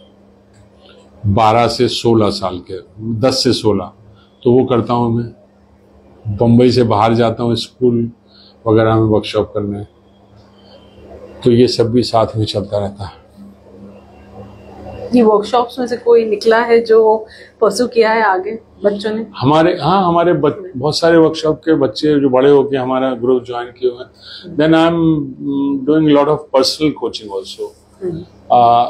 12 से 16 साल के, 10 से 16, तो वो करता हूँ मैं। बम्बई से बाहर जाता हूँ स्कूल वगैरह में वर्कशॉप करने, तो ये सब भी साथ में चलता रहता है। ये वर्कशॉप्स में से कोई निकला है जो परसू किया है आगे बच्चों ने? हमारे बहुत सारे वर्कशॉप के बच्चे जो बड़े होके हमारा ग्रुप ज्वाइन किए हुए हैं। Then I am doing lot of personal coaching also.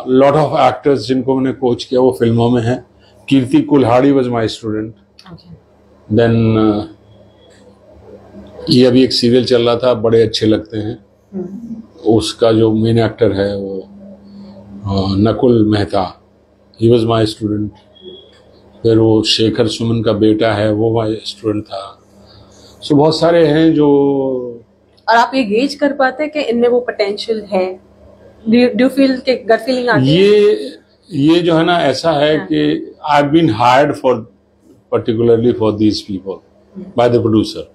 Lot of actors जिनको मैंने कोच किया वो फिल्मों में है। कीर्ति कुल्हाड़ी वॉज माई स्टूडेंट। देन ये अभी एक सीरियल चल रहा था, बड़े अच्छे लगते हैं, उसका जो मेन एक्टर है वो Nakul Mehta, he was my student. फिर वो शेखर सुमन का बेटा है, वो माई स्टूडेंट था। सो बहुत सारे हैं जो। और आप ये गेज कर पाते हैं कि इनमें वो पोटेंशियल है? डू फील के गट फीलिंग आती है? ये जो है ना, ऐसा है कि I have been hired for particularly for these people by the producer,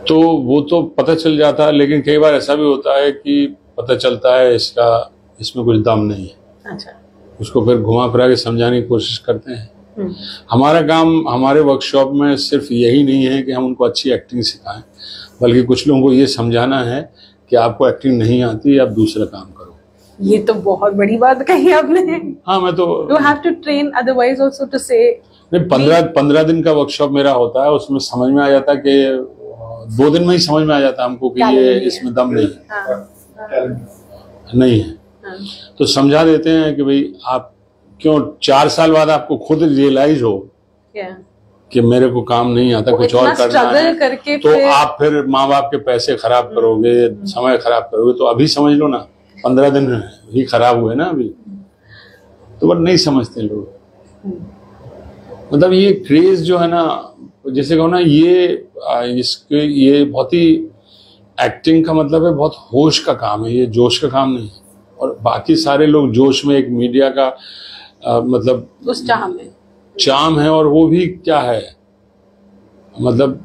तो वो तो पता चल जाता है। लेकिन कई बार ऐसा भी होता है कि पता चलता है इसमें कुछ दम नहीं है। अच्छा। उसको फिर घुमा फिरा के समझाने की कोशिश करते हैं। हमारा काम हमारे वर्कशॉप में सिर्फ यही नहीं है कि हम उनको अच्छी एक्टिंग सिखाएं, बल्कि कुछ लोगों को ये समझाना है कि आपको एक्टिंग नहीं आती, आप दूसरा काम करो। ये तो बहुत बड़ी बात कही आपने। हाँ, मैं तो you have to train otherwise also to say. नहीं, 15 दिन का वर्कशॉप मेरा होता है, उसमें समझ में आ जाता है कि 2 दिन में ही समझ में आ जाता है हमको कि ये इसमें दम नहीं है। नहीं है। तो समझा देते हैं कि भाई आप क्यों 4 साल बाद आपको खुद रियलाइज हो कि मेरे को काम नहीं आता, कुछ और करना है, करके तो आप फिर माँ बाप के पैसे खराब करोगे, समय खराब करोगे। तो अभी समझ लो ना, 15 दिन ही खराब हुए ना अभी, तो बट नहीं समझते लोग। मतलब ये क्रेज जो है ना, जैसे कहो ना, ये बहुत ही एक्टिंग का मतलब है, बहुत होश का काम है, ये जोश का काम नहीं है। और बाकी सारे लोग जोश में, एक मीडिया का मतलब उस चाम है, और वो भी क्या है, मतलब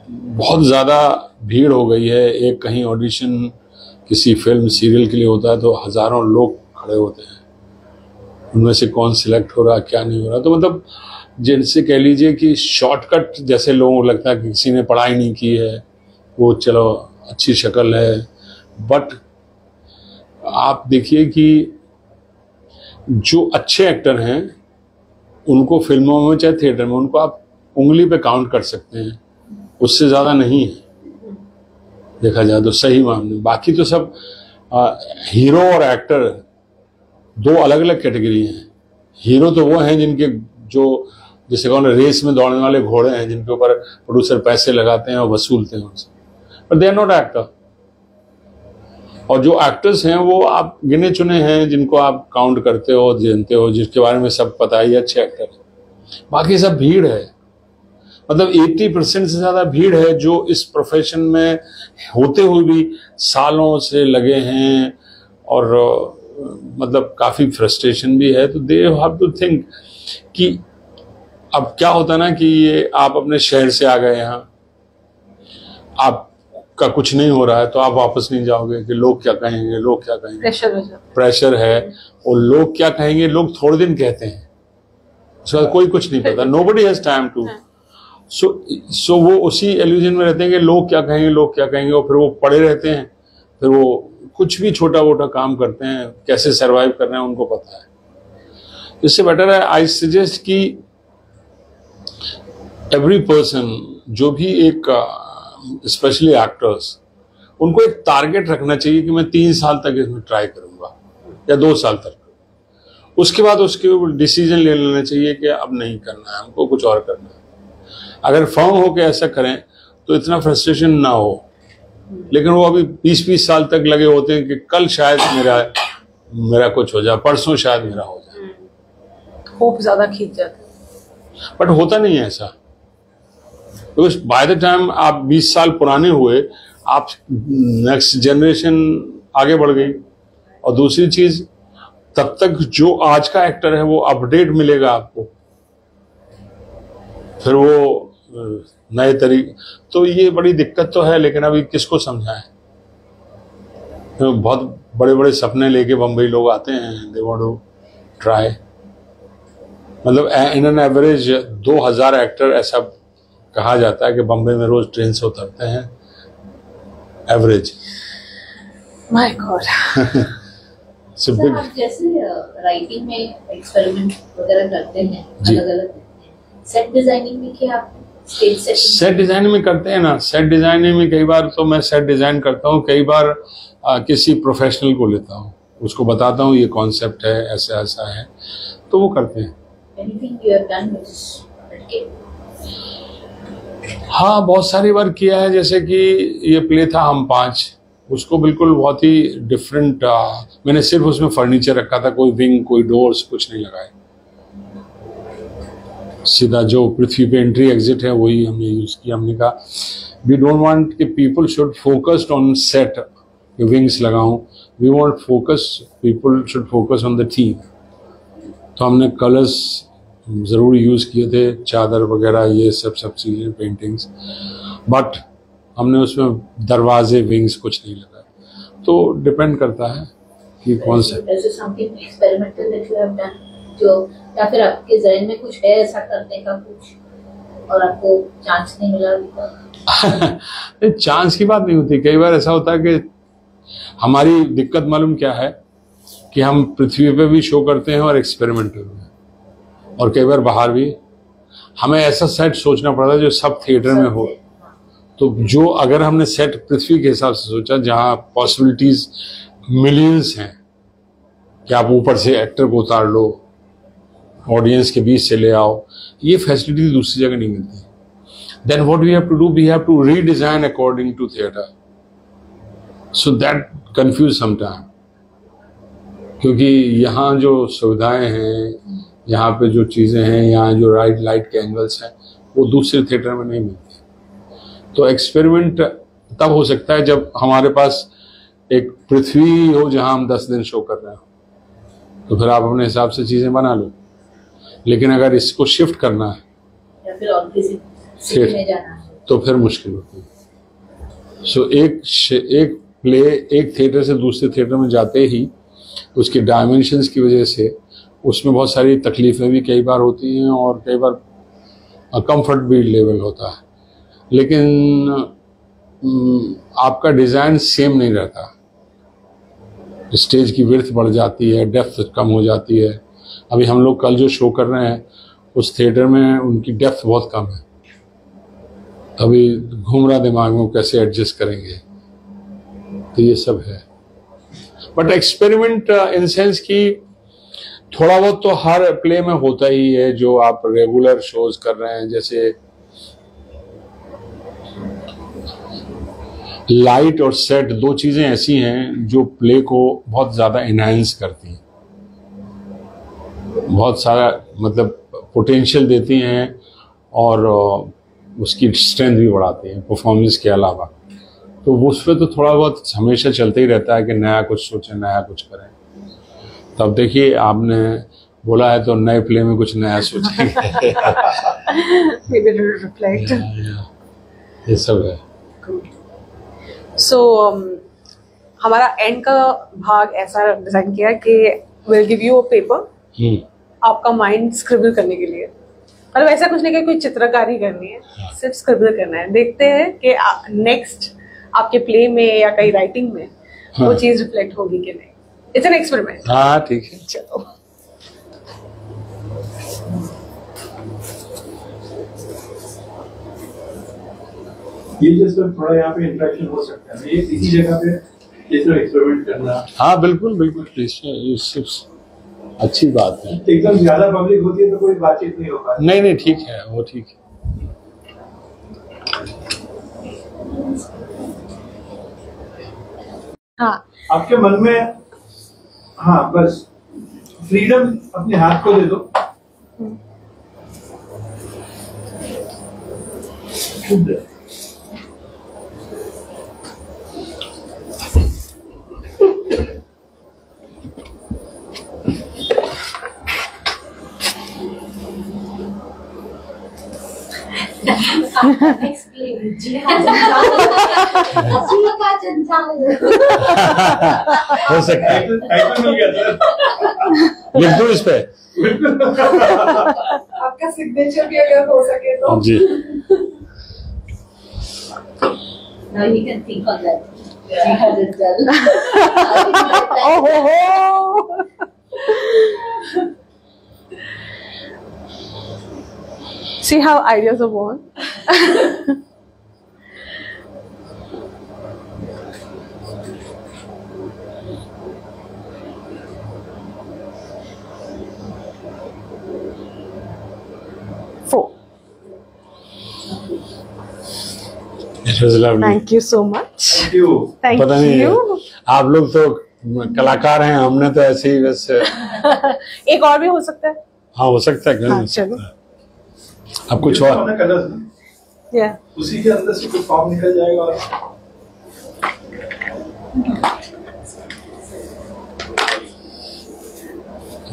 बहुत ज्यादा भीड़ हो गई है। एक कहीं ऑडिशन किसी फिल्म सीरियल के लिए होता है तो हजारों लोग खड़े होते हैं, उनमें से कौन सिलेक्ट हो रहा, क्या नहीं हो रहा। तो मतलब जिनसे कह लीजिए कि शॉर्टकट जैसे लोगों को लगता है कि किसी ने पढ़ाई नहीं की है, वो चलो अच्छी शक्ल है। बट आप देखिए कि जो अच्छे एक्टर हैं उनको फिल्मों में चाहे थिएटर में, उनको आप उंगली पे काउंट कर सकते हैं, उससे ज्यादा नहीं है देखा जाए तो सही मामले। बाकी तो सब हीरो और एक्टर 2 अलग अलग कैटेगरी हैं। हीरो तो वो हैं जिनके, जो जिसे कौन रेस में दौड़ने वाले घोड़े हैं, जिनके ऊपर प्रोड्यूसर पैसे लगाते हैं और वसूलते हैं उनसे, but they are not actor. और जो एक्टर्स हैं वो आप गिने चुने हैं, जिनको आप काउंट करते हो, जानते हो, जिसके बारे में सब पता ही अच्छे एक्टर हैं। बाकी सब भीड़ है, मतलब 80% से ज्यादा भीड़ है जो इस प्रोफेशन में होते हुए भी सालों से लगे हैं, और मतलब काफी फ्रस्ट्रेशन भी है। तो दे हैव टू थिंक कि अब क्या होता है ना कि ये आप अपने शहर से आ गए यहाँ, आपका कुछ नहीं हो रहा है तो आप वापस नहीं जाओगे कि लोग क्या कहेंगे, लोग क्या कहेंगे, प्रेशर हो जाता प्रेशर है। और लोग क्या कहेंगे, लोग थोड़े दिन कहते हैं, उसके बाद कोई कुछ नहीं पता, नोबडी हैज टाइम टू। सो वो उसी इल्यूजन में रहते हैं कि लोग क्या कहेंगे, लोग क्या कहेंगे, और फिर वो पड़े रहते हैं, फिर वो कुछ भी छोटा मोटा काम करते हैं, कैसे सरवाइव कर रहे हैं उनको पता है। इससे बेटर है आई सजेस्ट कि एवरी पर्सन, जो भी एक स्पेशली एक्टर्स, उनको एक टारगेट रखना चाहिए कि मैं 3 साल तक इसमें ट्राई करूंगा या 2 साल तक। उसके बाद उसके डिसीजन ले लेना चाहिए कि अब नहीं करना है, हमको कुछ और करना है। अगर फर्म होकर ऐसा करें तो इतना फ्रस्ट्रेशन ना हो। लेकिन वो अभी 20-20 साल तक लगे होते हैं कि कल शायद मेरा कुछ हो जाए, परसों शायद मेरा हो जाए, होप ज्यादा खींच जाता है। बट होता नहीं है ऐसा। तो बाय द टाइम आप 20 साल पुराने हुए, आप नेक्स्ट जनरेशन आगे बढ़ गई। और दूसरी चीज, तब तक जो आज का एक्टर है वो अपडेट मिलेगा आपको, फिर वो नए तरीके। तो ये बड़ी दिक्कत तो है, लेकिन अभी किसको समझाएं। तो बहुत बड़े बड़े सपने लेके बम्बई लोग आते हैं, दे वांट टू ट्राई। मतलब इन एन एवरेज 2000 एक्टर ऐसा कहा जाता है कि बम्बई में रोज ट्रेन से उतरते हैं, एवरेज। My God. सर, आप जैसे राइटिंग में एक्सपेरिमेंट वगैरह करते हैं, अलग-अलग सेट डिजाइनिंग में क्या आप सेट डिजाइनिंग में करते हैं ना। सेट डिजाइनिंग में कई बार तो मैं सेट डिजाइन करता हूँ, कई बार किसी प्रोफेशनल को लेता हूँ, उसको बताता हूँ ये कॉन्सेप्ट है, ऐसा ऐसा है, तो वो करते हैं। Anything you have done which is okay? हाँ, बहुत सारी बार किया है। जैसे कि ये प्ले था हम 5, उसको बिल्कुल बहुत ही डिफरेंट, मैंने सिर्फ उसमें फर्नीचर रखा था, कोई विंग, कोई डोर्स, कुछ नहीं लगाए। सीधा जो पृथ्वी पे एंट्री एग्जिट है वही हमने यूज किया। हमने कहा वी डोंट वांट कि people should focused on set, wings लगाऊं, we want people should focus on the theme. तो हमने कलर्स ज़रूर यूज़ किए थे, चादर वगैरह, ये सब चीज़ें, पेंटिंग्स, बट हमने उसमें दरवाजे, विंग्स कुछ नहीं लगाए। तो डिपेंड करता है कि कौन सा। जो या फिर आपके जहन में कुछ है ऐसा करने का कुछ और आपको चांस नहीं मिला अभी? चांस की बात नहीं होती। कई बार ऐसा होता है कि हमारी दिक्कत मालूम क्या है कि हम पृथ्वी पे भी शो करते हैं और एक्सपेरिमेंटल में, और कई बार बाहर भी। हमें ऐसा सेट सोचना पड़ता है जो सब थिएटर में हो। तो जो अगर हमने सेट पृथ्वी के हिसाब से सोचा, जहाँ पॉसिबिलिटीज मिलियंस हैं कि आप ऊपर से एक्टर को उतार लो, ऑडियंस के बीच से ले आओ, ये फैसिलिटी दूसरी जगह नहीं मिलती। Then what we have to do, we have to redesign according to theatre, so that confuse sometime. क्योंकि यहाँ जो सुविधाएं हैं, यहाँ पे जो चीज़ें हैं, यहाँ जो लाइट के एंगल्स हैं, वो दूसरे थिएटर में नहीं मिलती। तो एक्सपेरिमेंट तब हो सकता है जब हमारे पास एक पृथ्वी हो जहाँ हम 10 दिन शो कर रहे हो, तो फिर आप अपने हिसाब से चीज़ें बना लो। लेकिन अगर इसको शिफ्ट करना है या फिर और किसी सिटी में जाना है, तो फिर मुश्किल होती है। सो एक प्ले एक थिएटर से दूसरे थिएटर में जाते ही उसके डायमेंशंस की वजह से उसमें बहुत सारी तकलीफें भी कई बार होती हैं, और कई बार कंफर्ट भी लेवल होता है। लेकिन आपका डिज़ाइन सेम नहीं रहता। स्टेज की विड्थ बढ़ जाती है, डेप्थ कम हो जाती है। अभी हम लोग कल जो शो कर रहे हैं उस थिएटर में उनकी डेप्थ बहुत कम है। अभी घूम रहा दिमाग में कैसे एडजस्ट करेंगे, तो ये सब है। बट एक्सपेरिमेंट इन सेंस कि थोड़ा बहुत तो हर प्ले में होता ही है, जो आप रेगुलर शोज कर रहे हैं। जैसे लाइट और सेट, दो चीजें ऐसी हैं जो प्ले को बहुत ज्यादा एनहांस करती हैं, बहुत सारा मतलब पोटेंशियल देती हैं, और उसकी स्ट्रेंथ भी बढ़ाती हैं परफॉर्मेंस के अलावा। तो उस पर तो थोड़ा बहुत हमेशा चलते ही रहता है कि नया कुछ सोचें, नया कुछ करें। तब देखिए आपने बोला है तो नए प्ले में कुछ नया सोचेंगे। Maybe to reflect. ये सब है। So हमारा एंड का भाग ऐसा डिजाइन किया कि we'll give you a paper, आपका माइंड स्क्रिबल करने के लिए, मतलब ऐसा कुछ नहीं कि कोई चित्रकारी करनी है, सिर्फ स्क्रिबल करना है। देखते हैं कि नेक्स्ट आपके प्ले में या कहीं राइटिंग में वो चीज रिफ्लेक्ट होगी कि नहीं। It's an experiment. हाँ ठीक है। चलो ये जैसे थोड़ा यहाँ पे इंटरेक्शन हो सकता है, ये इसी जगह पे जैसे एक्सपेरिमेंट करना। हाँ बिल्कुल बिल्कुल, इससे अच्छी बात है। एकदम ज्यादा पब्लिक होती है तो कोई बातचीत नहीं हो पाती। नहीं नहीं ठीक है, वो ठीक है। हाँ आपके मन में, हाँ बस फ्रीडम अपने हाथ को दे दो। Explain. हो सकता है, टाइटल मिल गया सर। लिख दो इस पे। आपका सिग्नेचर भी अगर हो सके तो। जी। Now you can think on that. Because it's dull. Oh. See how ideas are born. Four. It was lovely. Thank you so much. Thank you. Thank पता नहीं you. आप लोग तो कलाकार हैं, हमने तो ऐसे ही बस। एक और भी हो सकता है। हाँ हो सकता है। हाँ, चलो। अब कुछ और कलर्स, Yeah. उसी के अंदर से कुछ फॉर्म निकल जाएगा। और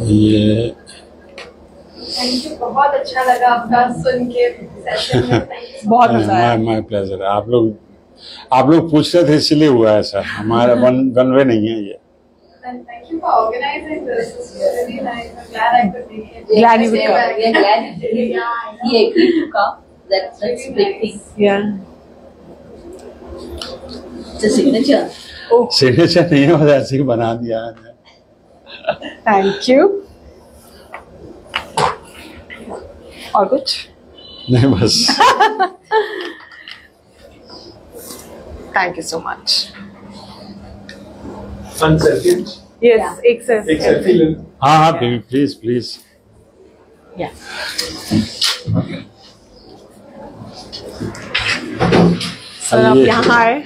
ये थैंक यू, बहुत अच्छा लगा आपका सुन के सेशन में। Thank you. बहुत मजा आया। My pleasure. आप लोग पूछ रहे थे इसलिए हुआ ऐसा, हमारा वन वे नहीं है ये। And thank you for organizing this. It's really nice. I'm glad I could make it. Glad you could come. We are glad you did it. He agreed to come. That's a big thing. Yeah. It's a signature. Signature नहीं है, बस ऐसे ही बना दिया है। Thank you. और कुछ? नहीं बस। Thank you so much. सन सेल्फी, Yes, एक सेल्फी ले लो। हाँ हाँ प्लीज प्लीज। Yeah. सर आप ये- यहाँ आए।